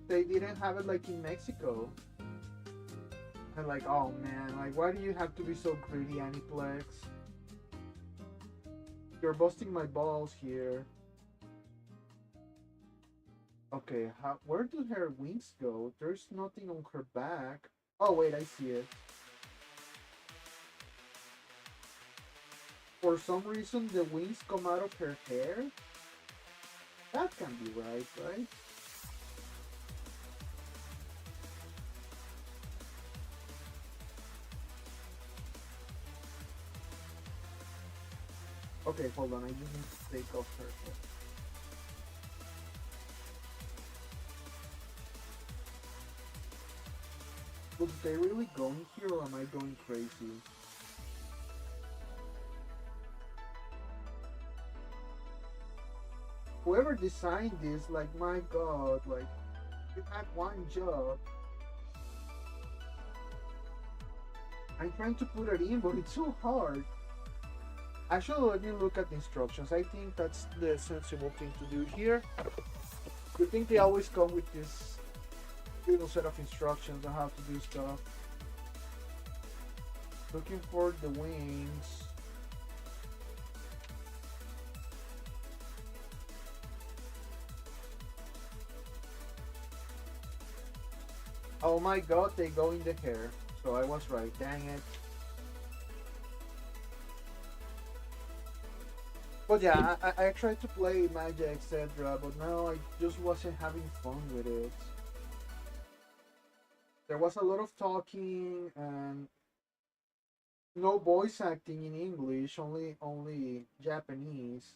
They didn't have it like in Mexico. And like, oh man, like why do you have to be so greedy, Aniplex? You're busting my balls here. Okay, where do her wings go? There's nothing on her back. Oh wait, I see it. For some reason, the wings come out of her hair? That can be right? Okay, hold on, I just need to take off her hair. Was they really going here or am I going crazy? Whoever designed this, like my god, like you had one job. I'm trying to put it in, but it's so hard. Actually, let me look at the instructions. I think that's the sensible thing to do here. You think they always come with this little set of instructions on how to do stuff. Looking for the wings. Oh my god, they go in the hair. So I was right, dang it. But yeah, I tried to play Magic, etc. But no, I just wasn't having fun with it. There was a lot of talking and no voice acting in English, only Japanese.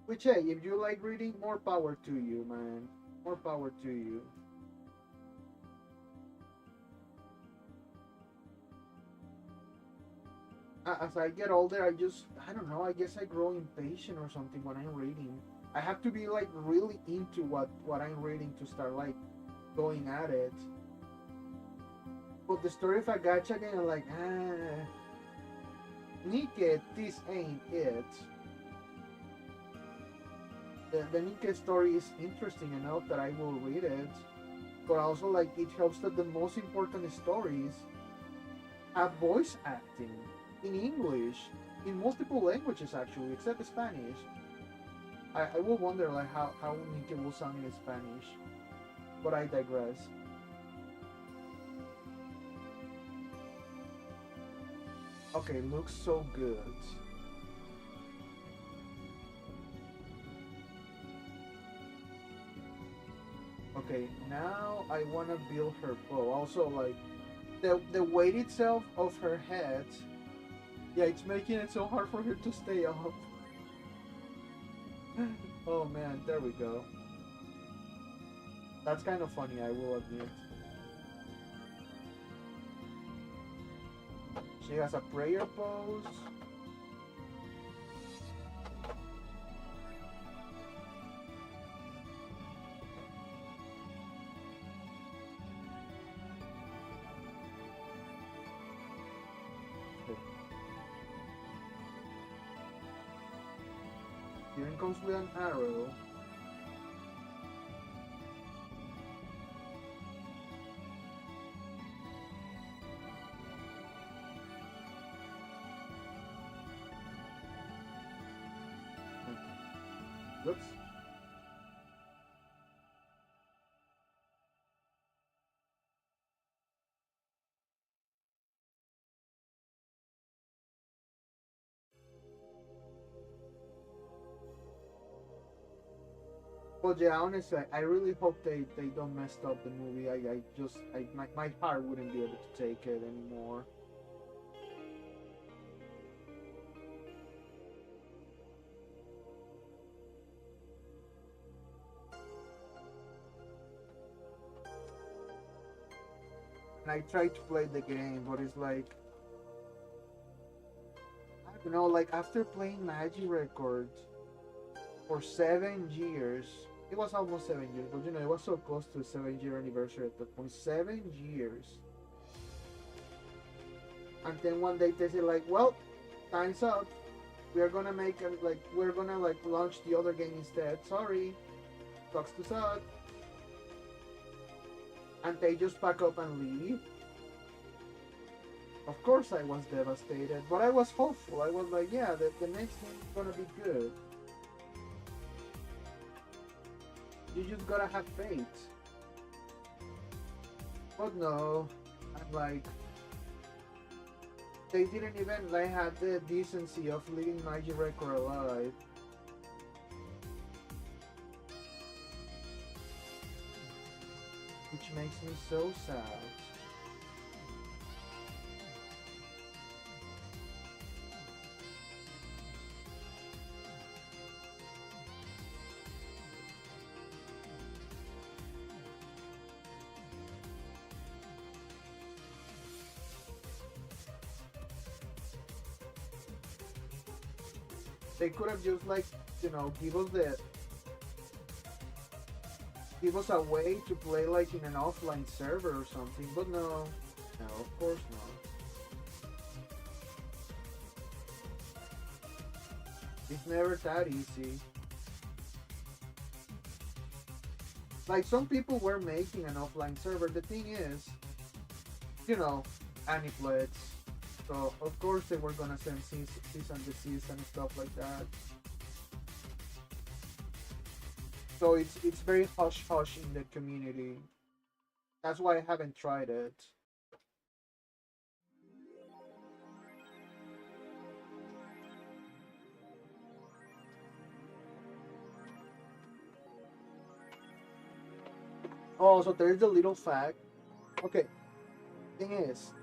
Which hey, if you like reading, more power to you, man. More power to you. As I get older, I don't know, I guess I grow impatient or something when I'm reading. I have to be like really into what I'm reading to start like going at it. But the story of Agacha again, I'm like, Nike, this ain't it. The Nike story is interesting enough that I will read it, but also like it helps that the most important stories have voice acting in English, in multiple languages actually, except Spanish. I will wonder like how Nike will sound in Spanish, but I digress. Okay, looks so good. Okay, now I wanna build her bow. Also, like the weight itself of her head, yeah, it's making it so hard for her to stay up. Oh man, there we go. That's kind of funny, I will admit. She has a prayer pose. Here comes with an arrow. Oops. But yeah, honestly, I really hope they don't mess up the movie. I just my heart wouldn't be able to take it anymore. And I tried to play the game, but it's like I don't know, like after playing Magic Records for 7 years, it was almost 7 years, but it was so close to a 7 year anniversary at that point. 7 years. And then one day they say like, well, time's up. We're gonna make a, like we're gonna like launch the other game instead. Sorry, sucks to suck. And they just pack up and leave. Of course, I was devastated, but I was hopeful. I was like, yeah, the next game is gonna be good. You just gotta have faith. But no, I'm like, they didn't even like have the decency of leaving Magic Record alive. Which makes me so sad. They could have just like, give us the give us a way to play like in an offline server or something, but no. No, of course not. It's never that easy. Like some people were making an offline server. The thing is, you know, Aniplex. So of course they were gonna send cease and desist and stuff like that. So it's very hush hush in the community. That's why I haven't tried it. Also, there's the little fact. Okay, thing is,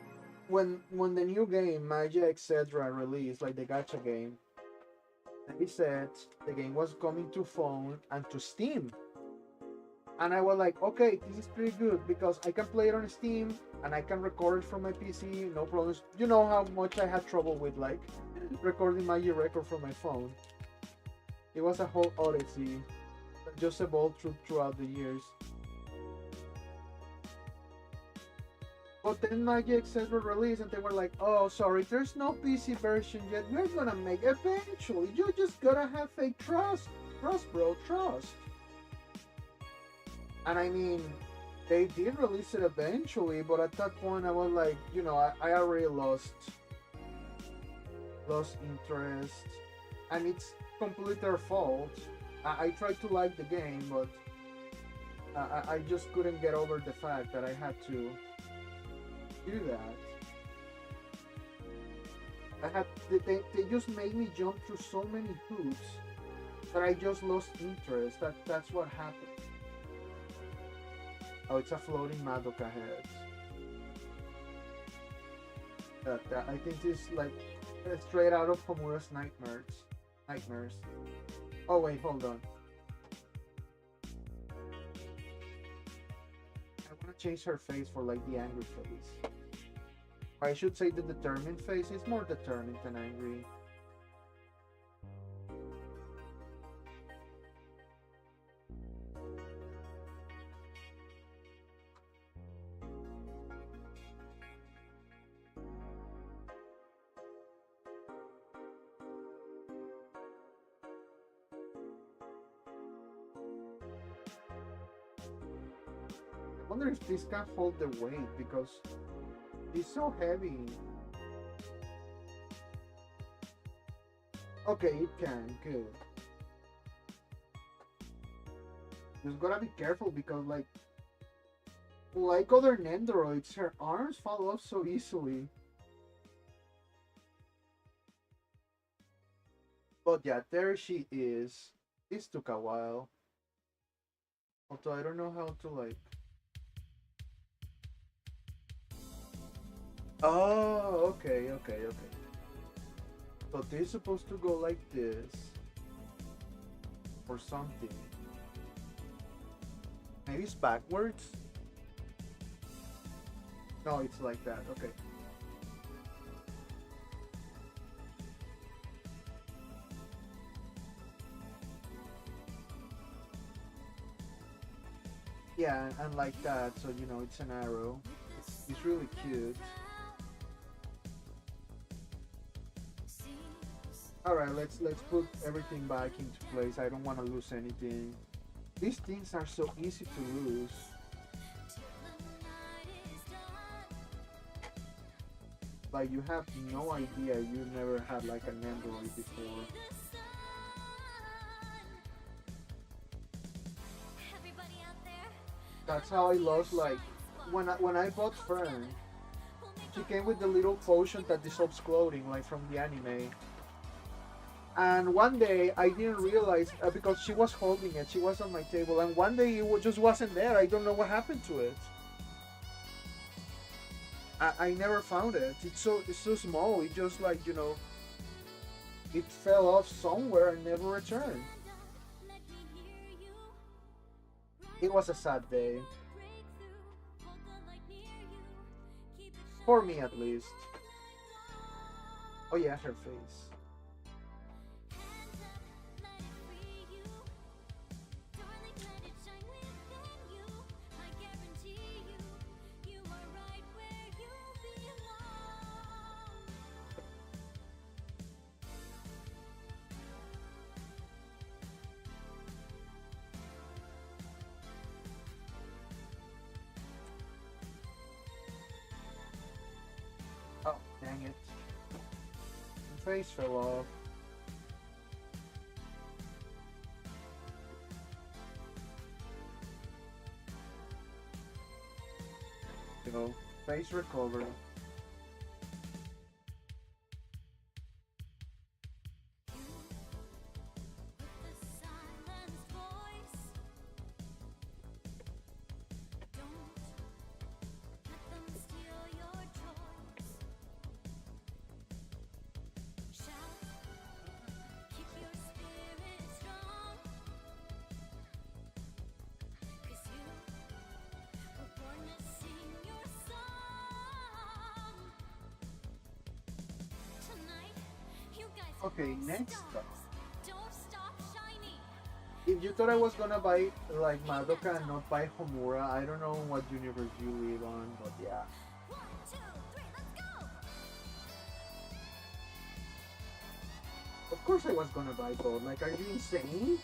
when the new game Magia etc. released, like the gacha game, they said the game was coming to phone and to Steam. And I was like, okay, this is pretty good because I can play it on Steam and I can record it from my PC, no problems. You know how much I had trouble with like recording Magic Record from my phone. It was a whole odyssey that just evolved throughout the years. But then Magic etc. released and they were like, oh, sorry, there's no PC version yet. We're gonna make it eventually. You just gotta have fake trust. Trust, bro, trust. And I mean, they did release it eventually, but at that point I was like, you know, I already lost interest. And it's completely their fault. I tried to like the game, but I just couldn't get over the fact that I had to do that. They just made me jump through so many hoops that I just lost interest. That's what happened. Oh, it's a floating Madoka head. That I think is like straight out of Homura's Nightmares. Oh wait, hold on. I wanna change her face for like the angry face. Or I should say the determined face. It's more determined than angry. I wonder if this can hold the weight because it's so heavy. Okay, it can. Good. Just gotta be careful because like other Nendoroids, her arms fall off so easily. But yeah, there she is. This took a while. Although I don't know how to like... Oh, okay. So this is supposed to go like this. Or something. Maybe it's backwards? No, it's like that. Okay. Yeah, and like that, so you know, it's an arrow. It's really cute. Alright, let's put everything back into place. I don't want to lose anything. These things are so easy to lose. Like, you have no idea you never had like an Android before. That's how I lost, like, when I bought Fern, she came with the little potion that dissolves clothing, like from the anime. And one day I didn't realize because she was holding it, she was on my table, and one day it just wasn't there. I don't know what happened to it. I never found it. It's so small. It just like, you know, it fell off somewhere and never returned. It was a sad day. For me at least. Oh yeah, her face. Oh, dang it. The face fell off. You know, face recovered. Okay, next up. If you thought I was gonna buy like Madoka and not buy Homura, I don't know what universe you live on, but yeah. Of course I was gonna buy both. Like, are you insane?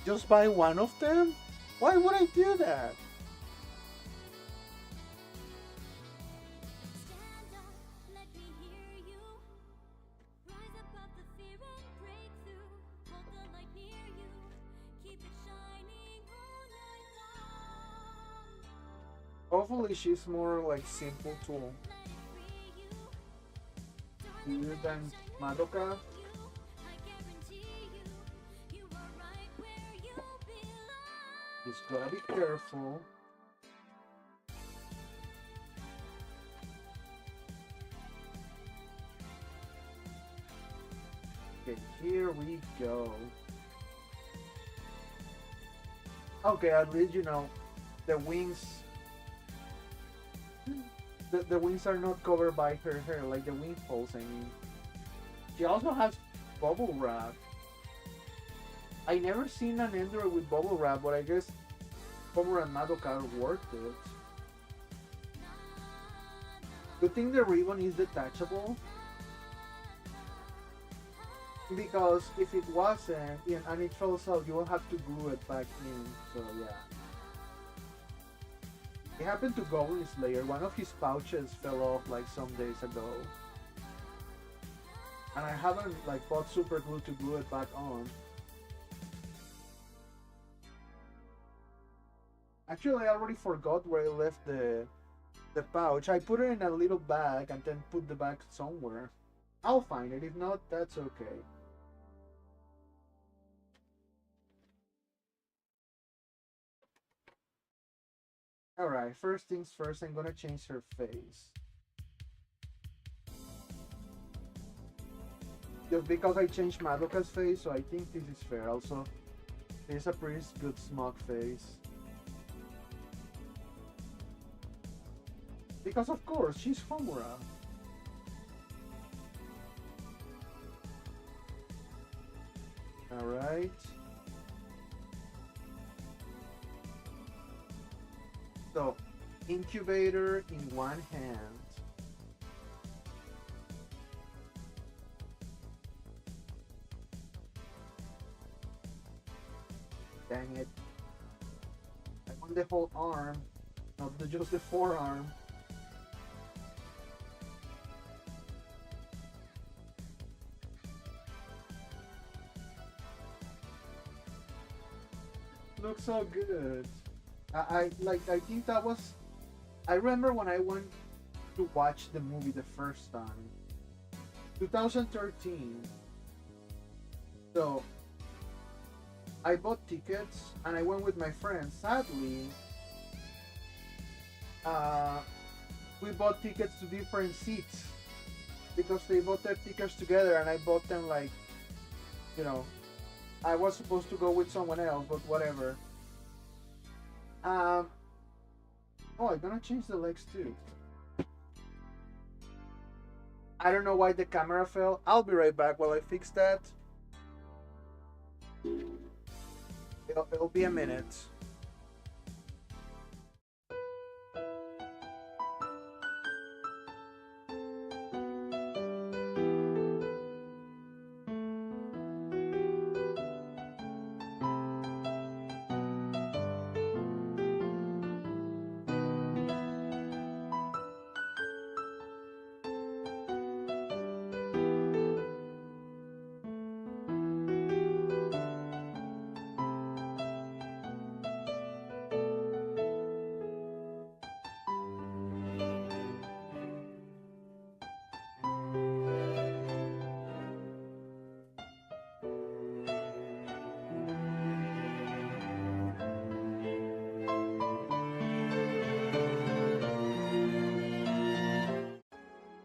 Just buy one of them? Why would I do that? Hopefully she's more like simple to use than Madoka. Just gotta be careful. Okay, here we go. Okay, at least you know the wings. The wings are not covered by her hair, like the wing folds. I mean, she also has bubble wrap. I never seen an Android with bubble wrap, but I guess Homura and Madoka are worth it. Good thing the ribbon is detachable, because if it wasn't and it falls out, you will have to glue it back in. So yeah. It happened to Goblin Slayer. One of his pouches fell off like some days ago. And I haven't like bought super glue to glue it back on. Actually, I already forgot where I left the pouch. I put it in a little bag and then put the bag somewhere. I'll find it. If not, that's okay. Alright, first things first, I'm gonna change her face. Just because I changed Madoka's face, so I think this is fair. Also, it's a pretty good smug face. Because of course, she's Homura. Alright. So, incubator in one hand. Dang it. I want the whole arm, not just the forearm. Looks so good. I think that was. I remember when I went to watch the movie the first time, 2013. So I bought tickets and I went with my friends. Sadly, we bought tickets to different seats because they bought their tickets together and I bought them like, you know, I was supposed to go with someone else, but whatever. Oh, I'm gonna change the legs too. I don't know why the camera fell. I'll be right back while I fix that. It'll be a minute.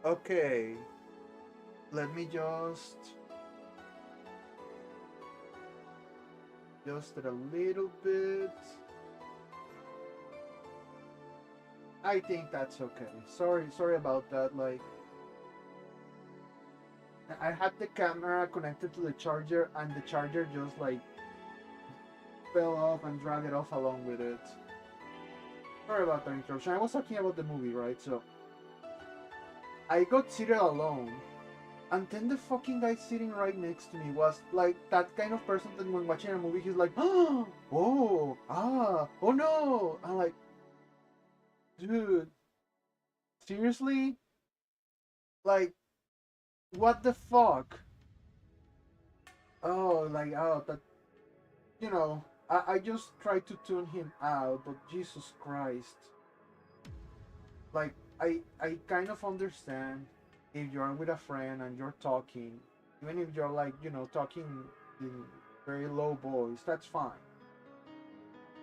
Okay, let me just it a little bit. I think that's okay. Sorry about that. Like, I had the camera connected to the charger, and the charger just like fell off and dragged it off along with it. Sorry about that interruption. I was talking about the movie, right? So I got seated alone, and then the fucking guy sitting right next to me was like that kind of person that when watching a movie, he's like, oh, oh no. I'm like, dude, seriously? Like, what the fuck? That, you know, I just tried to tune him out, but Jesus Christ. Like, I kind of understand if you're with a friend and you're talking, even if you're like, talking in very low voice, that's fine.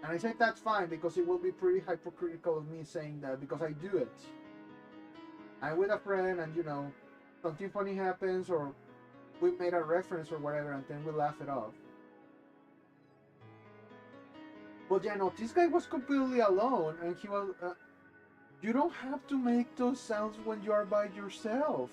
And I say that's fine because it will be pretty hypocritical of me saying that because I do it. I'm with a friend and, something funny happens or we made a reference or whatever and then we laugh it off. But yeah, no, this guy was completely alone and he was. You don't have to make those sounds when you are by yourself.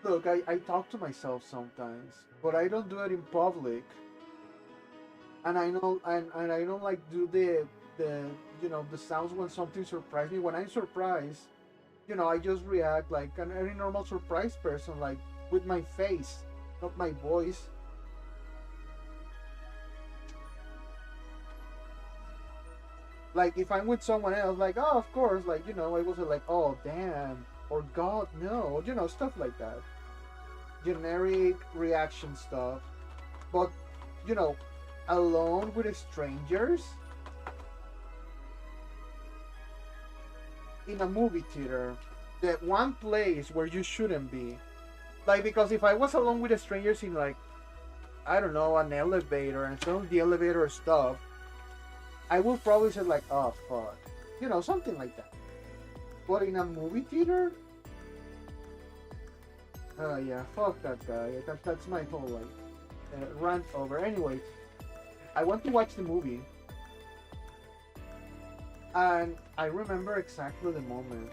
Look, I talk to myself sometimes, but I don't do it in public. And I know, and I don't like do the sounds when something surprises me. When I'm surprised, I just react like any normal surprised person, like with my face, not my voice. Like if I'm with someone else, like oh, of course, like I wasn't like oh damn or God no, stuff like that. Generic reaction stuff, but alone with strangers in a movie theater, the one place where you shouldn't be. Like because if I was alone with strangers in like I don't know an elevator and some of the elevator stuff, I would probably say like oh fuck, something like that. But in a movie theater, yeah, fuck that guy. That's my whole like rant over. Anyway, I went to watch the movie, and I remember exactly the moment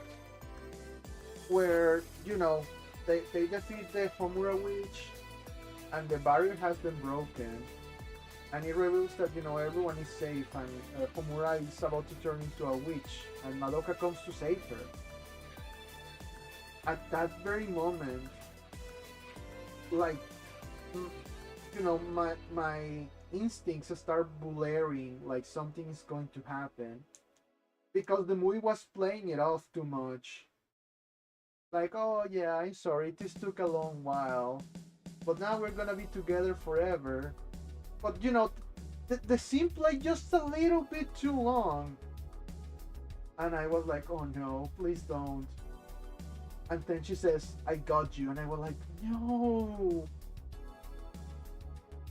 where they defeat the Homura witch, and the barrier has been broken, and it reveals that everyone is safe, and Homura is about to turn into a witch, and Madoka comes to save her. At that very moment, like my instincts start blaring like something is going to happen because the movie was playing it off too much. Like oh yeah, I'm sorry, this took a long while, but now we're gonna be together forever. But the scene played just a little bit too long, and I was like oh no, please don't. And then she says, I got you. And I was like, no.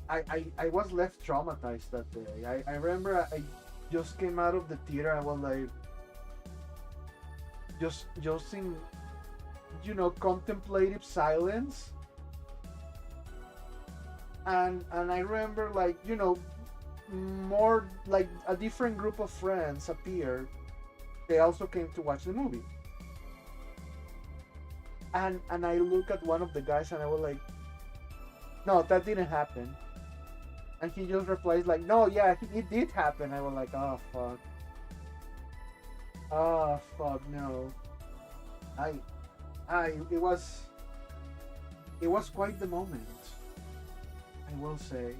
I was left traumatized that day. I remember I just came out of the theater. I was like, just in, contemplative silence. And I remember like, more like a different group of friends appeared. They also came to watch the movie. And I look at one of the guys and I was like, no, that didn't happen. And he just replies like, no, yeah, it did happen. I was like, oh fuck. Oh fuck, no. It was quite the moment, I will say.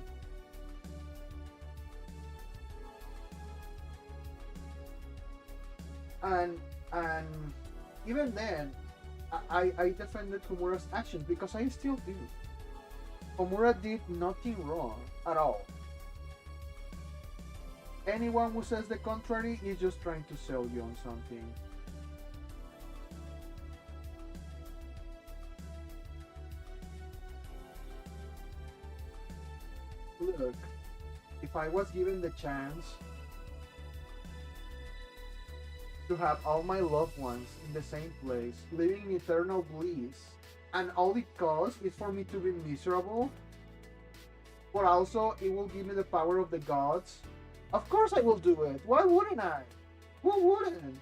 And even then, I defended Homura's actions because I still do. Homura did nothing wrong at all. Anyone who says the contrary is just trying to sell you on something. Look, if I was given the chance to have all my loved ones in the same place, living in eternal bliss, and all it costs is for me to be miserable, but also it will give me the power of the gods, of course I will do it. Why wouldn't I? Who wouldn't?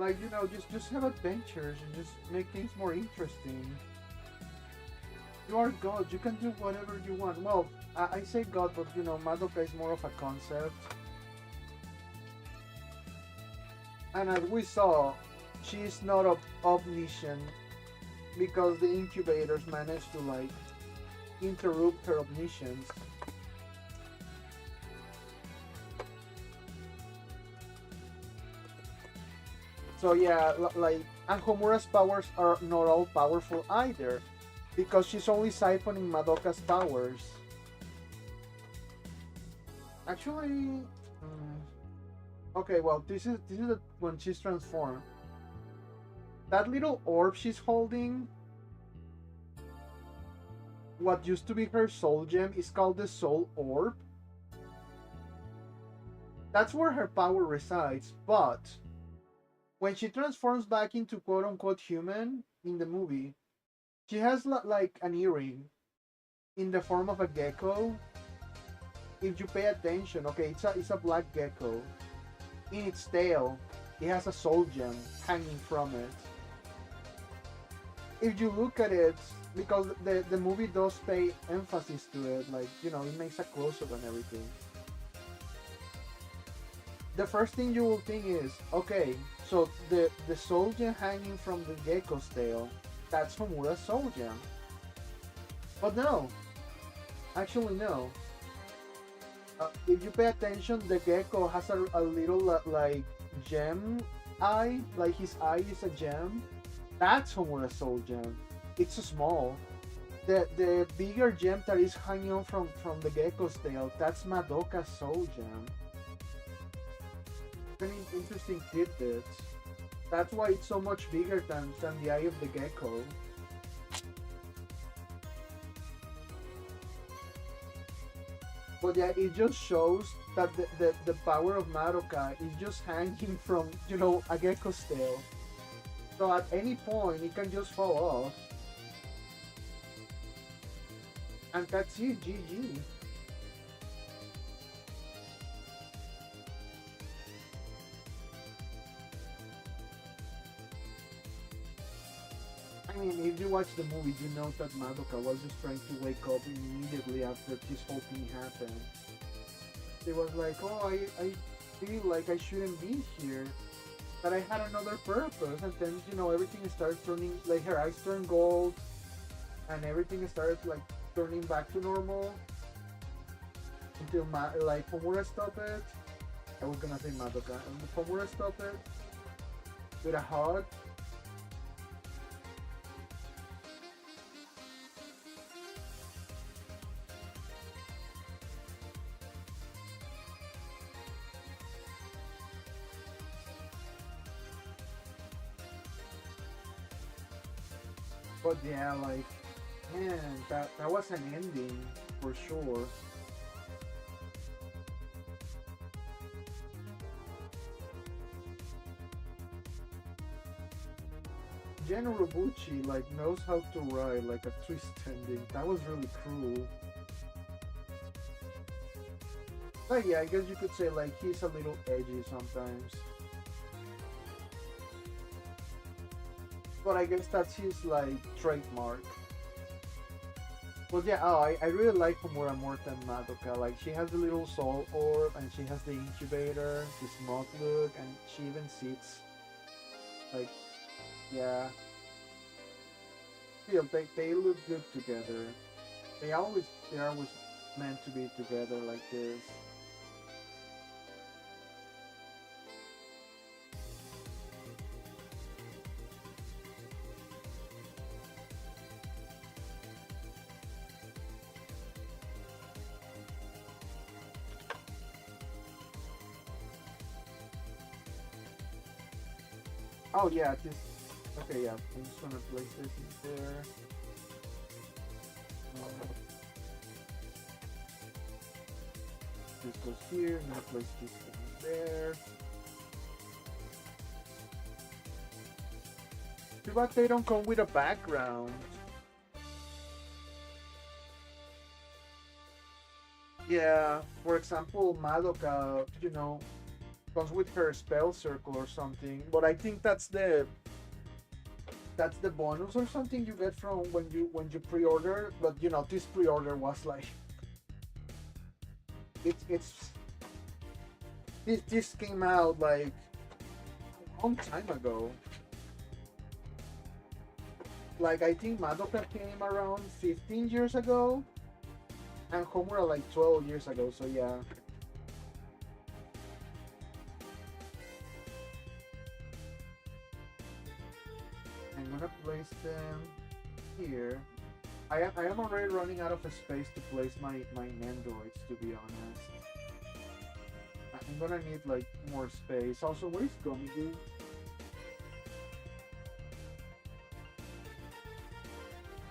Like, just have adventures and just make things more interesting. You are God. You can do whatever you want. Well, I say God, but Madoka is more of a concept. And as we saw, she is not omniscient because the incubators managed to like interrupt her omniscience. So yeah, like, and Homura's powers are not all powerful either, because she's only siphoning Madoka's powers. Actually, okay, well, this is when she's transformed. That little orb she's holding, what used to be her soul gem, is called the soul orb. That's where her power resides, but when she transforms back into quote unquote human in the movie, she has like an earring in the form of a gecko. If you pay attention, okay, it's a black gecko. In its tail, it has a soul gem hanging from it. If you look at it, because the movie does pay emphasis to it, like, it makes a close up and everything. The first thing you will think is, okay, so the soul gem hanging from the gecko's tail, that's Homura's soul gem. But no, actually no. If you pay attention, the gecko has a little like gem eye, like his eye is a gem. That's Homura's soul gem. It's small. The bigger gem that is hanging on from the gecko's tail, that's Madoka's soul gem. An interesting tidbit. That's why it's so much bigger than the eye of the gecko. But yeah, it just shows that the power of Madoka is just hanging from, a gecko's tail. So at any point, it can just fall off. And that's it, GG. I mean, if you watch the movie, you know that Madoka was just trying to wake up immediately after this whole thing happened. It was like, oh, I feel like I shouldn't be here. That I had another purpose. And then, everything started turning, like her eyes turned gold. And everything started, like, turning back to normal. Until, Homura stopped it. I was gonna say Madoka. And Homura stopped it. With a hug. But yeah, like, man, that was an ending for sure. Gen Urobuchi like knows how to write like a twist ending. That was really cruel. But yeah, I guess you could say like he's a little edgy sometimes. But I guess that's his like trademark. But yeah, I really like Homura more than Madoka. Like she has the little soul orb and she has the incubator, the smug look, and she even sits. Like, yeah. Still, they look good together. They're always meant to be together like this. Oh yeah, this. Okay, yeah. I'm just gonna place this in there. This goes here. Now place this in there. Too bad they don't come with a background. Yeah. For example, Madoka. Comes with her spell circle or something. But I think that's the bonus or something you get from when you pre-order. But you know, this pre-order was like it's this came out like a long time ago. Like I think Madoka came around 15 years ago, and Homura like 12 years ago. So yeah. I'm gonna place them here. I am already running out of space to place my Nendoroids, to be honest. I'm gonna need like more space. Also, where is Gomigu?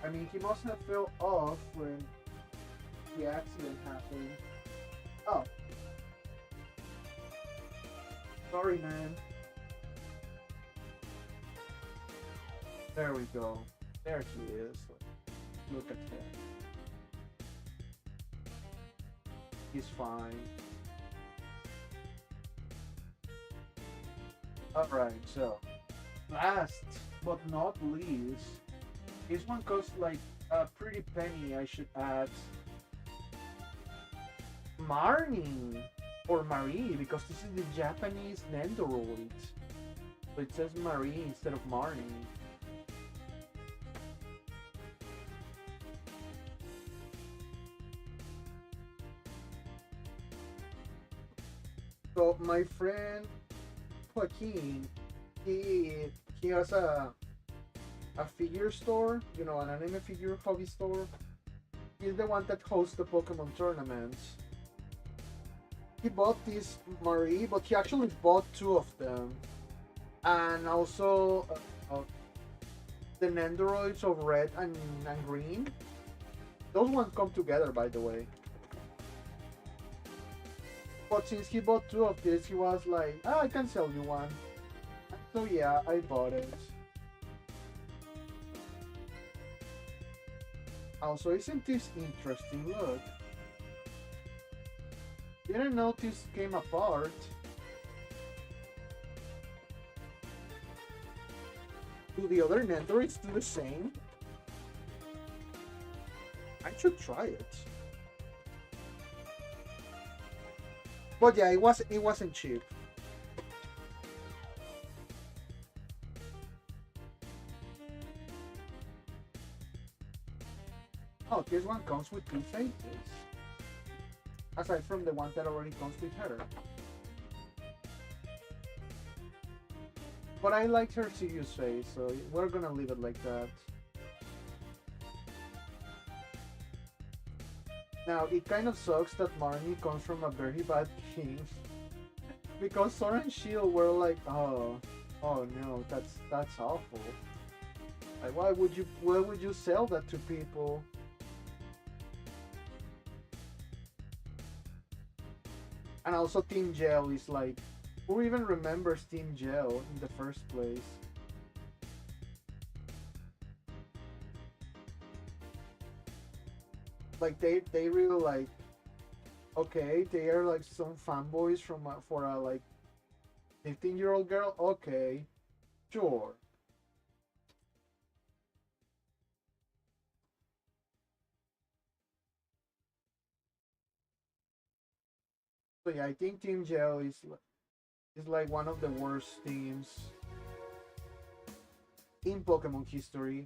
I mean, he must have fell off when the accident happened. Oh, sorry, man. There we go. There he is. Look at him. He's fine. Alright, so last but not least, this one costs like a pretty penny, I should add. Marnie or Marie, because this is the Japanese Nendoroid. So it says Marie instead of Marnie. So my friend Joaquin, he has a figure store, you know, an anime figure hobby store. He's the one that hosts the Pokemon tournaments. He bought this Marie, but he actually bought two of them, and also the Nendoroids of red and green. Those ones come together, by the way. But since he bought two of these, he was like, "Ah, I can sell you one." So yeah, I bought it. Also, isn't this interesting? Look. Didn't know this came apart. Do the other Nendoroids do the same? I should try it. But yeah, it wasn't cheap. Oh, this one comes with two faces. Aside from the one that already comes with her. But I like her serious face, so we're gonna leave it like that. Now, it kind of sucks that Marnie comes from a very bad king. Because Sora and Shield were like, oh no, that's awful. Like, why would you sell that to people? And also Team Gel is like, who even remembers Team Gel in the first place? Like they really like, okay, they are like some fanboys from for a like 15-year-old girl. Okay, sure. So yeah, I think Team Gel is like one of the worst teams in Pokemon history.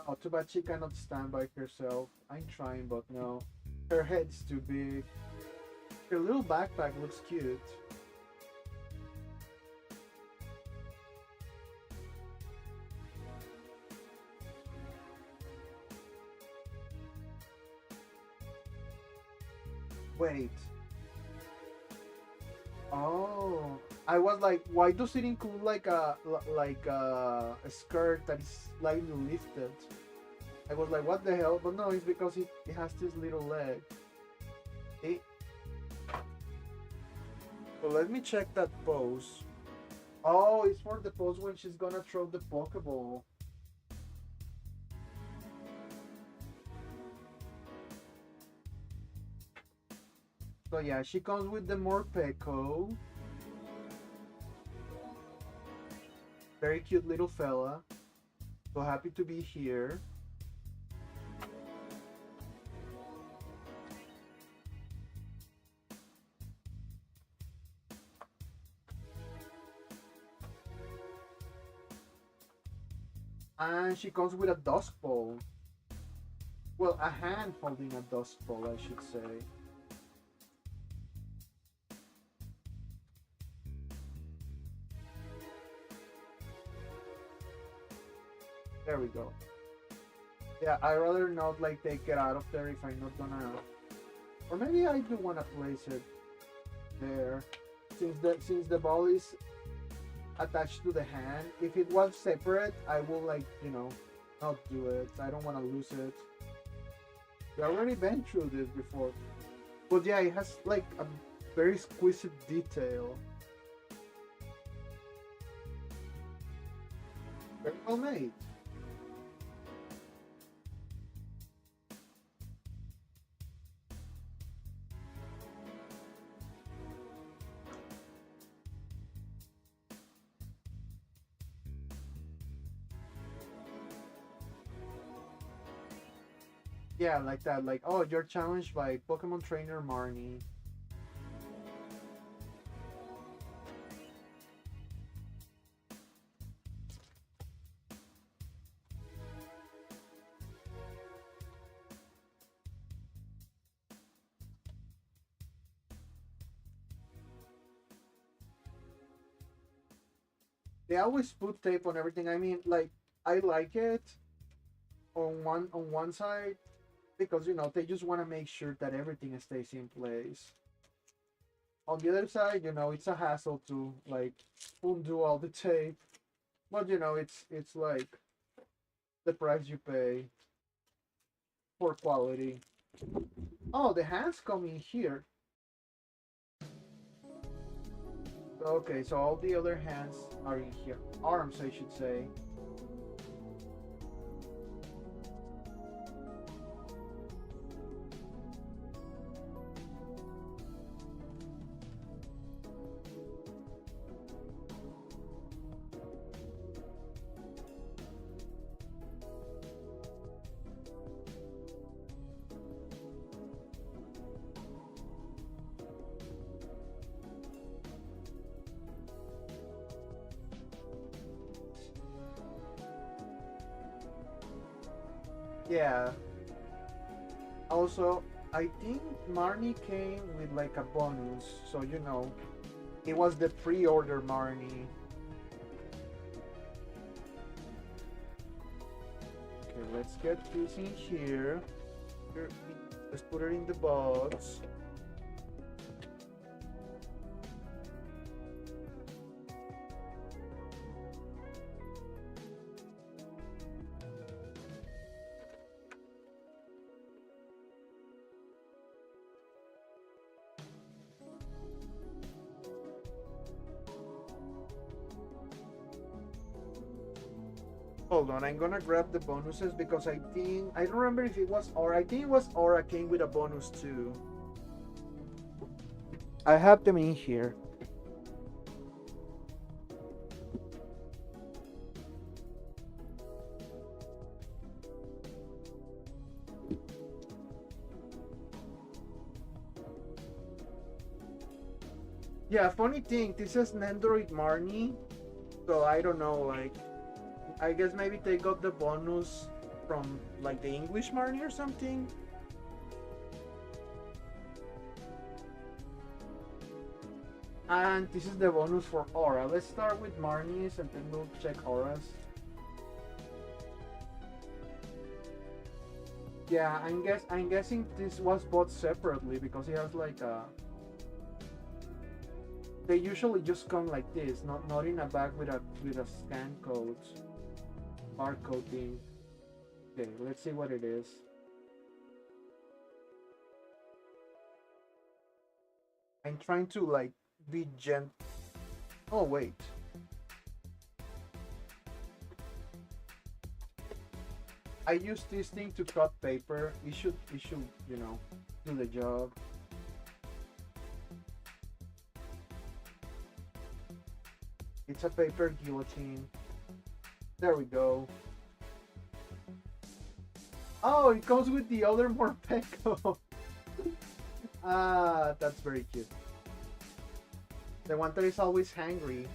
Oh, too bad she cannot stand by herself. I'm trying, but no. Her head's too big. Her little backpack looks cute. Wait. Oh, I was like, why does it include like a skirt that is slightly lifted? I was like, what the hell? But no, it's because it has this little leg. Eh, so let me check that pose. Oh, it's for the pose when she's gonna throw the Pokeball. So yeah, she comes with the Morpeko. Very cute little fella. So happy to be here. And she comes with a dusk ball. Well, a hand holding a dusk ball, I should say. There we go. Yeah, I rather not like take it out of there if I'm not gonna, or maybe I do wanna place it there, since the ball is attached to the hand. If it was separate, I will like not do it. I don't wanna lose it. We already been through this before, but yeah, it has like a very exquisite detail. Very well made. Yeah, like that. Like, oh, you're challenged by Pokemon trainer Marnie. They always put tape on everything. I mean, like, I like it on one side because they just want to make sure that everything stays in place. On the other side, it's a hassle to like undo all the tape, but it's like the price you pay for quality. Oh, the hands come in here. Okay, so all the other hands are in here. Arms, I should say. Yeah. Also, I think Marnie came with like a bonus, so it was the pre-order Marnie. Okay, let's get this in here. Let's put it in the box. Hold on, I'm gonna grab the bonuses because I don't remember if it was Aura. I think it was Aura came with a bonus too. I have them in here. Yeah, funny thing, this is Nendoroid Marnie, so I don't know, like, I guess maybe they got the bonus from like the English Marnie or something. And this is the bonus for Aura. Let's start with Marnie's and then we'll check Aura's. Yeah, I'm guessing this was bought separately because it has like a. They usually just come like this, not in a bag with a scan code, barcode thing. Okay, let's see what it is. I'm trying to like be gent. Oh wait. I use this thing to cut paper. It should do the job. It's a paper guillotine. There we go. Oh, it comes with the other Morpeko. Ah, that's very cute. The one that is always hungry.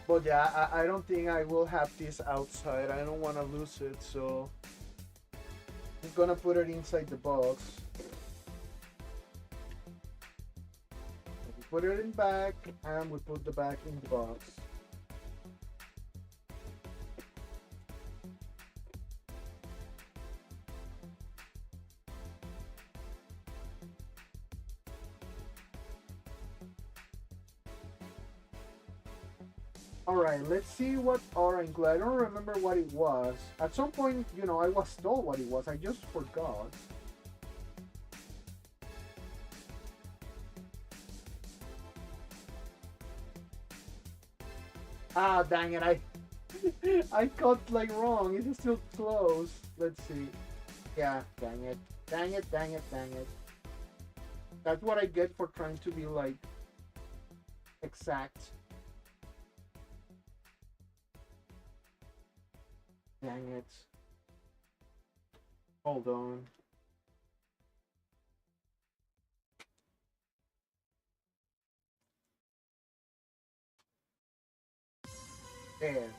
But yeah, I don't think I will have this outside. I don't want to lose it, so I'm gonna put it inside the box. We put it in back, and we put the back in the box. Alright, let's see what orange. I don't remember what it was. At some point, you know, I was told what it was. I just forgot. Ah, dang it. I got like wrong. It is still close. Let's see. Yeah, dang it. Dang it, dang it, dang it. That's what I get for trying to be like exact. Dang it. Hold on. There.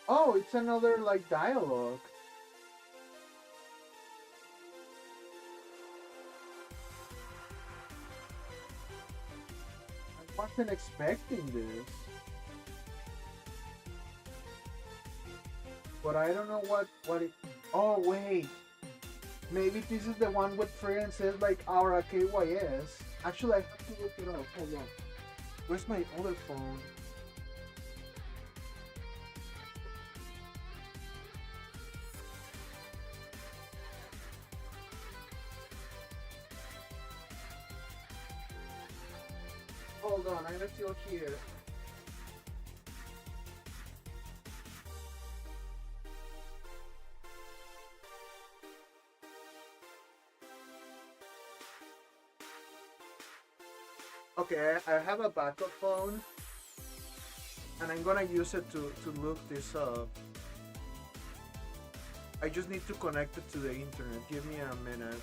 Oh, it's another like dialogue. I wasn't expecting this. But I don't know what it. Oh wait, maybe this is the one with Freya and says like Aura KYS. Actually, I have to look it up. Hold on. Where's my other phone? Hold on, I'm still here. Okay, I have a backup phone, and I'm gonna use it to look this up. I just need to connect it to the internet. Give me a minute.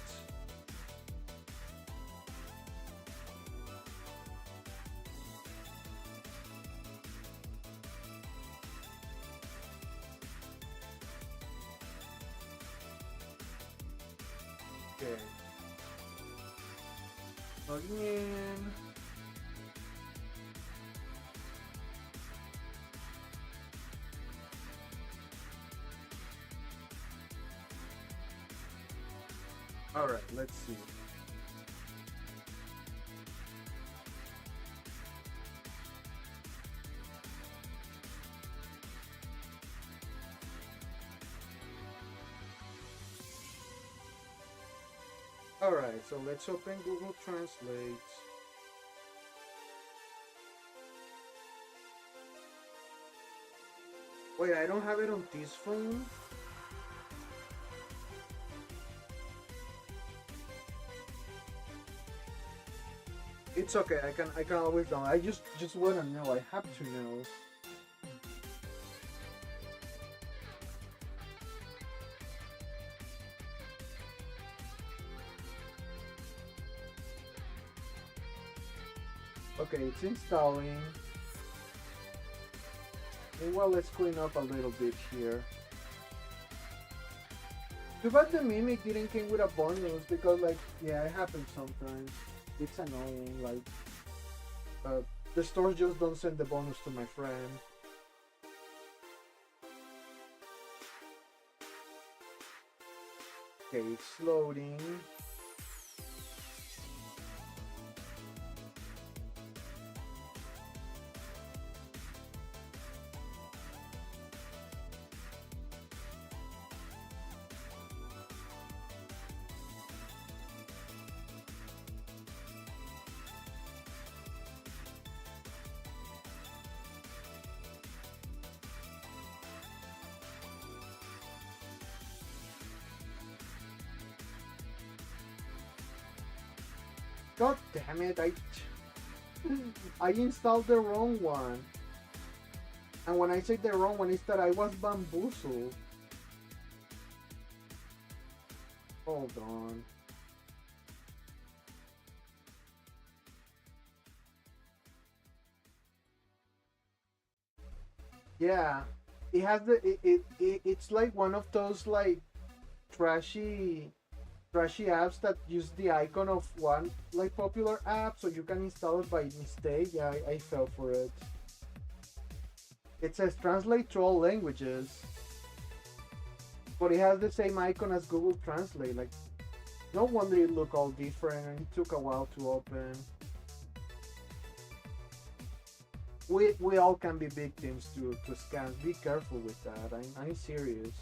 Okay. Logging in. Alright, let's see. Alright, so let's open Google Translate. Wait, I don't have it on this phone? It's okay. I can always download. I just wanna know. I have to know. Okay, it's installing. Meanwhile, let's clean up a little bit here. Too bad the Mimic didn't came with a bonus because, like, yeah, it happens sometimes. It's annoying. Like, the stores just don't send the bonus to my friend. Okay, it's loading. God damn it! I installed the wrong one. And when I say the wrong one, it's that I was bamboozled. Hold on. Yeah, it has it's like one of those like trashy trashy apps that use the icon of one like popular app, so you can install it by mistake. Yeah, I fell for it. It says translate to all languages, but it has the same icon as Google Translate. Like, no wonder it looked all different and it took a while to open. We all can be victims to scams. Be careful with that. I'm serious.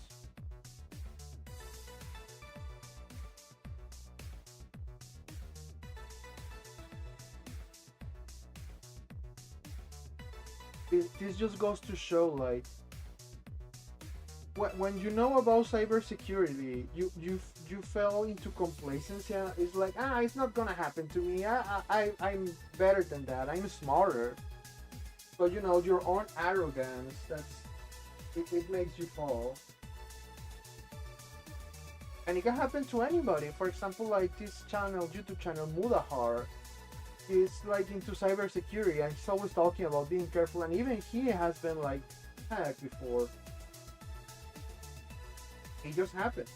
This just goes to show like when you know about cybersecurity, you fell into complacency. And it's like, it's not gonna happen to me. I'm better than that. I'm smarter. So you know your own arrogance. It makes you fall. And it can happen to anybody. For example, like this channel, YouTube channel, Mudahar, is like into cybersecurity and he's always talking about being careful. And even he has been like hacked before. It just happens.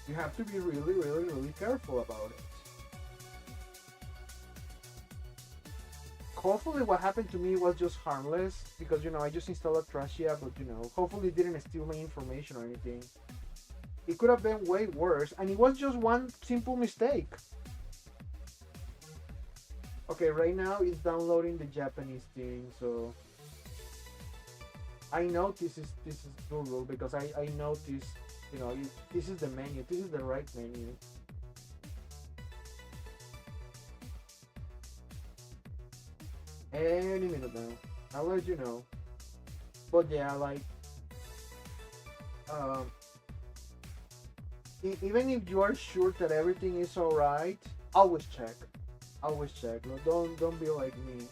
You have to be really, really, really careful about it. Hopefully what happened to me was just harmless because you know I just installed a trashy app, but you know hopefully it didn't steal my information or anything. It could have been way worse, and it was just one simple mistake. Okay, right now it's downloading the Japanese thing, so I know this is Google because I noticed, you know, this is the menu. This is the right menu. Any minute now, I'll let you know. But yeah, like, um, even if you are sure that everything is alright, always check. Always check. No, don't be like me.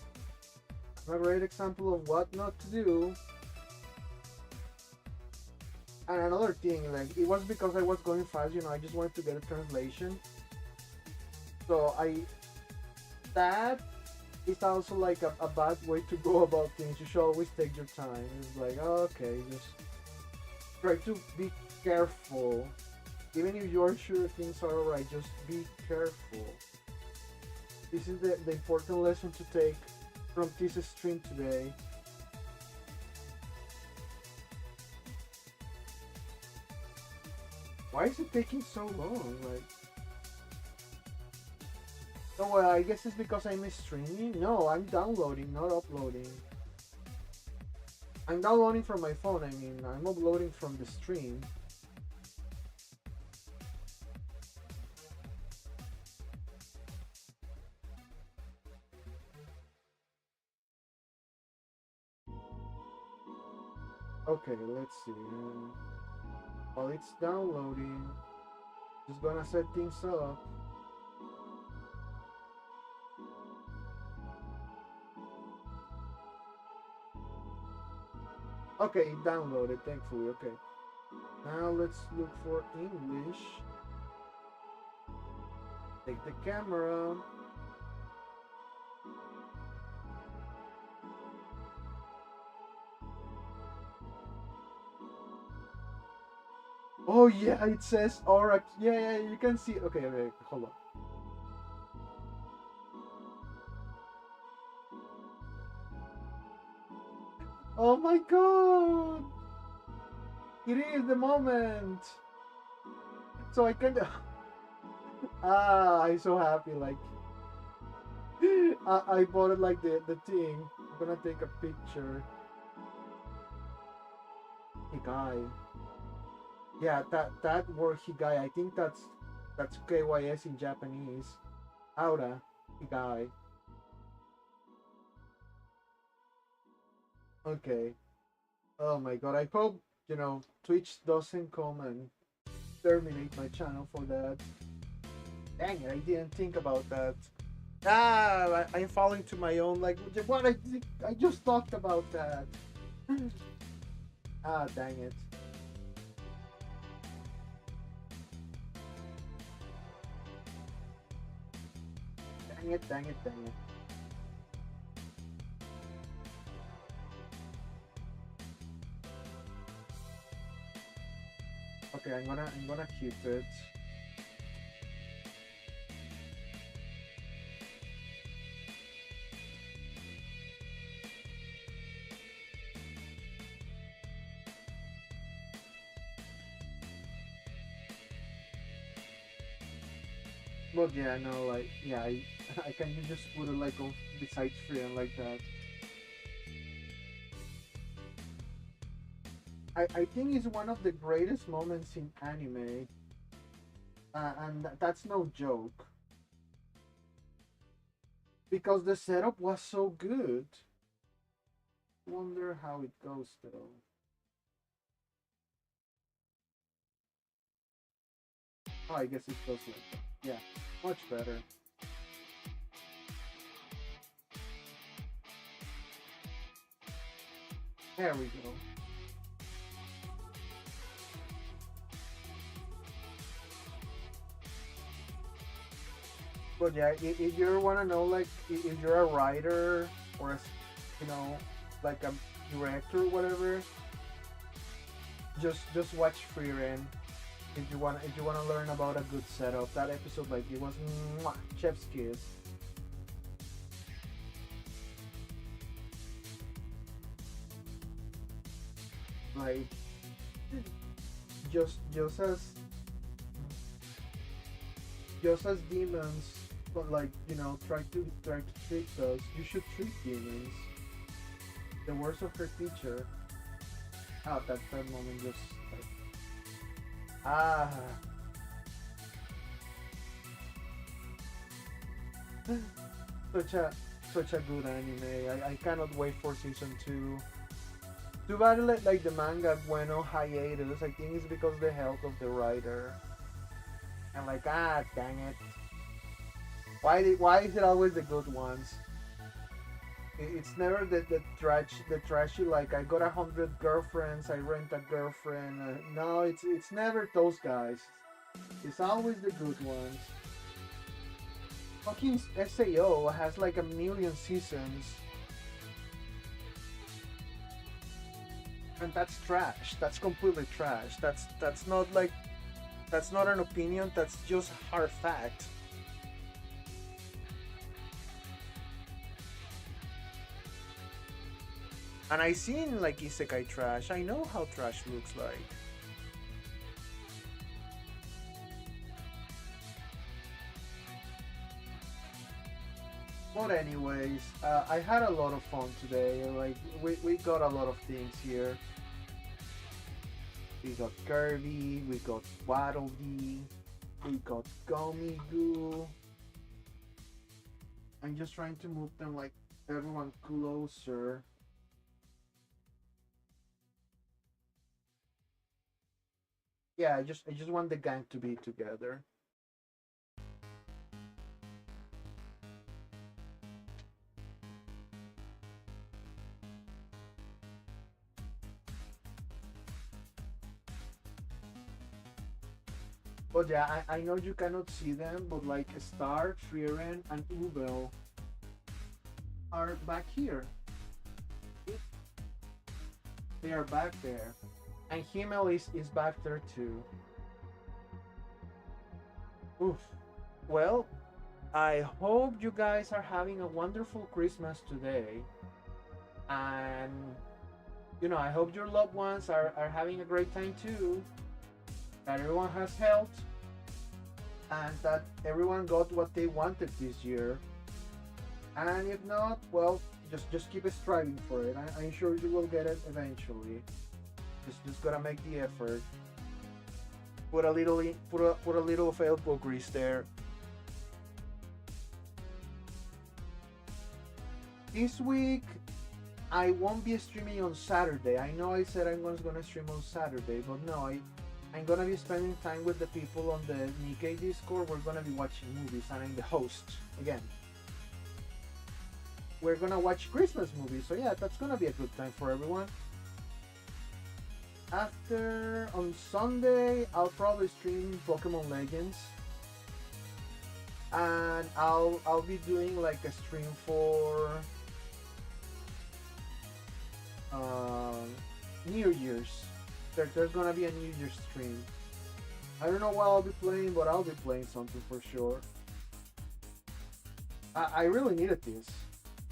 I'm a great example of what not to do. And another thing, like it was because I was going fast, you know, I just wanted to get a translation. So that is also like a bad way to go about things. You should always take your time. It's like, okay, just try to be careful. Even if you're sure things are alright, just be careful. This is the important lesson to take from this stream today. Why is it taking so long? Like, oh well, I guess it's because I'm streaming. No, I'm downloading, not uploading. I'm downloading from my phone. I mean, I'm uploading from the stream. Okay, let's see. While it's downloading, just gonna set things up. Okay, it downloaded, thankfully. Okay. Now let's look for English. Take the camera. Oh yeah, it says Oracle. Yeah, you can see. Okay, hold on. Oh my god! It is the moment! So I can... I'm so happy, like... I bought it like the thing. I'm gonna take a picture. Higai. Yeah, that word Higai, I think that's KYS in Japanese. Aura. Higai. Okay. Oh my god, I hope, you know, Twitch doesn't come and terminate my channel for that. Dang it, I didn't think about that. Ah, I'm falling to my own, like, what I just talked about that. Ah, dang it. Dang it, dang it, dang it. Okay, I'm gonna keep it. But yeah, no, like, yeah, I can you just put it like on besides free and like that. I think it's one of the greatest moments in anime, and that's no joke because the setup was so good. Wonder how it goes though. Oh, I guess it goes like that. Yeah, much better. There we go. But yeah, if you wanna know, like, if you're a writer or you know, like a director or whatever, just watch Frieren. If you wanna learn about a good setup, that episode, like, it was mwah, chef's kiss. Like, just as demons, but, like, try to trick us. You should treat demons. The words of her teacher. Ah, that moment just like, ah, such a such a good anime. I cannot wait for season 2. Too bad, like the manga went on hiatus. I think it's because the health of the writer. And like, ah, dang it. Why is it always the good ones? It's never the trashy, like, I got 100 girlfriends, I rent a girlfriend. No, it's never those guys. It's always the good ones. Fucking Sao has like a million seasons, and that's trash. That's completely trash. That's not like, that's not an opinion. That's just hard fact. And I seen like isekai trash. I know how trash looks like. But anyways, I had a lot of fun today. Like, we got a lot of things here. We got Kirby, we got Waddle Dee, we got Gummy Goo. I'm just trying to move them, like, everyone closer. Yeah, I just want the gang to be together. But yeah, I know you cannot see them, but like Star, Frieren, and Ubel are back here. They are back there. And Himmel is back there too. Oof. Well, I hope you guys are having a wonderful Christmas today. And, I hope your loved ones are having a great time too. That everyone has health. And that everyone got what they wanted this year. And if not, well, just keep striving for it. I'm sure you will get it eventually. Just gotta make the effort. Put a little of elbow grease there. This week I won't be streaming on Saturday. I know I said I was gonna stream on Saturday, but no, I'm gonna be spending time with the people on the Nikkei Discord. We're gonna be watching movies, and I'm the host again. We're gonna watch Christmas movies, so yeah, that's gonna be a good time for everyone. After on Sunday, I'll probably stream Pokemon Legends, and I'll be doing like a stream for um, New Year's. There's gonna be a New Year's stream. I don't know what I'll be playing, but I'll be playing something for sure. I really needed this.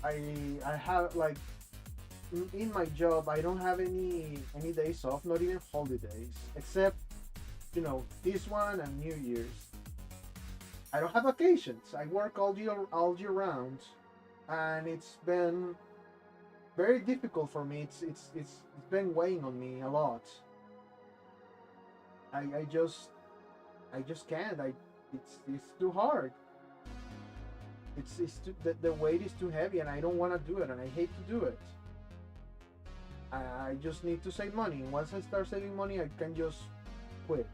I I have like in my job I don't have any days off, not even holidays, except this one and New Year's. I don't have vacations. I work all year round, and it's been very difficult for me. It's been weighing on me a lot. I I just I just can't. It's too hard. It's too, the weight is too heavy, and I don't want to do it, and I hate to do it. I just need to save money. Once I start saving money, I can just quit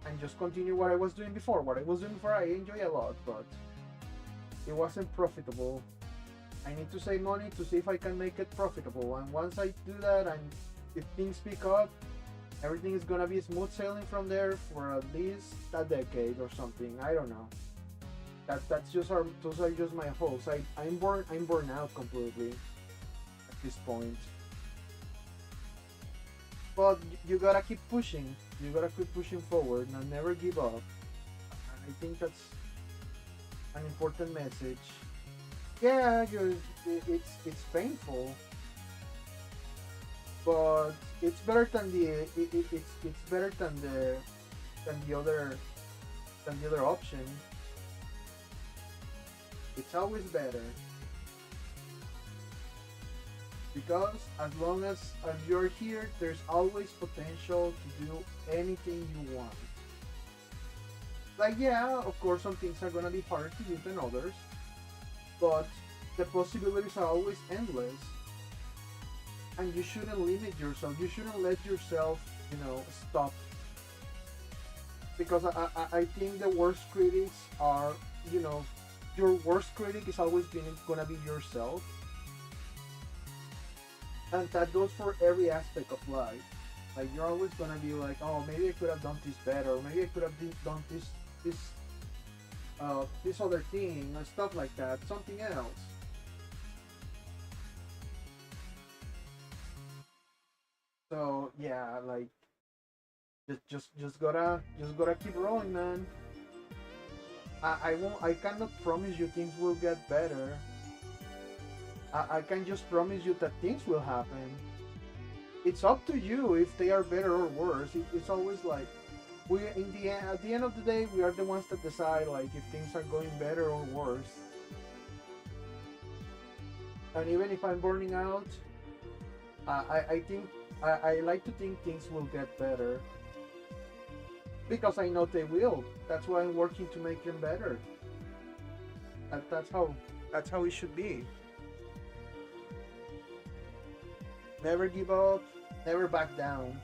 and just continue what I was doing before. What I was doing before, I enjoy a lot, but it wasn't profitable. I need to save money to see if I can make it profitable. And once I do that, and if things pick up, everything is gonna be smooth sailing from there for at least a decade or something. I don't know. That's just our those are just my hopes. I'm born out completely at this point. But you gotta keep pushing. You gotta keep pushing forward and never give up. I think that's an important message. Yeah, it's painful, but it's better than it's better than the other option. It's always better because as you're here, there's always potential to do anything you want. Like yeah, of course, some things are gonna be harder to do than others, but the possibilities are always endless, and you shouldn't limit yourself. You shouldn't let yourself, stop. Because I think the worst critics are, you know, your worst critic is always gonna be yourself, and that goes for every aspect of life. Like you're always gonna be like, oh, maybe I could have done this better, or maybe I could have done this this other thing, and stuff like that, something else. So yeah, like just gotta keep rolling, man. I won't. I cannot promise you things will get better. I can just promise you that things will happen. It's up to you if they are better or worse. It's always like we in the end, at the end of the day, we are the ones that decide like if things are going better or worse. And even if I'm burning out, I think I like to think things will get better because I know they will. That's why I'm working to make them better. That's how it should be. Never give up, never back down.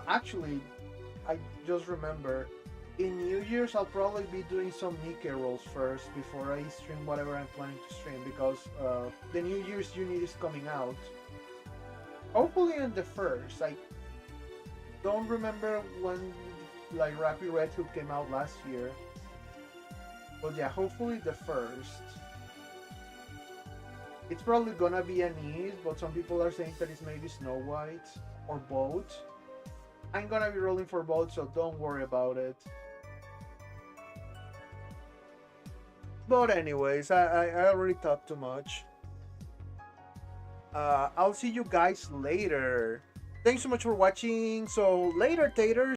Actually, I just remember in New Year's I'll probably be doing some Nikkei rolls first before I stream whatever I'm planning to stream because the New Year's unit is coming out. Hopefully on the first. I don't remember when like Rappy Red Hood came out last year, but yeah, hopefully the first. It's probably gonna be an Ease, but some people are saying that it's maybe Snow White or both. I'm gonna be rolling for both, so don't worry about it. But anyways, I already talked too much. I'll see you guys later. Thanks so much for watching. So later, taters.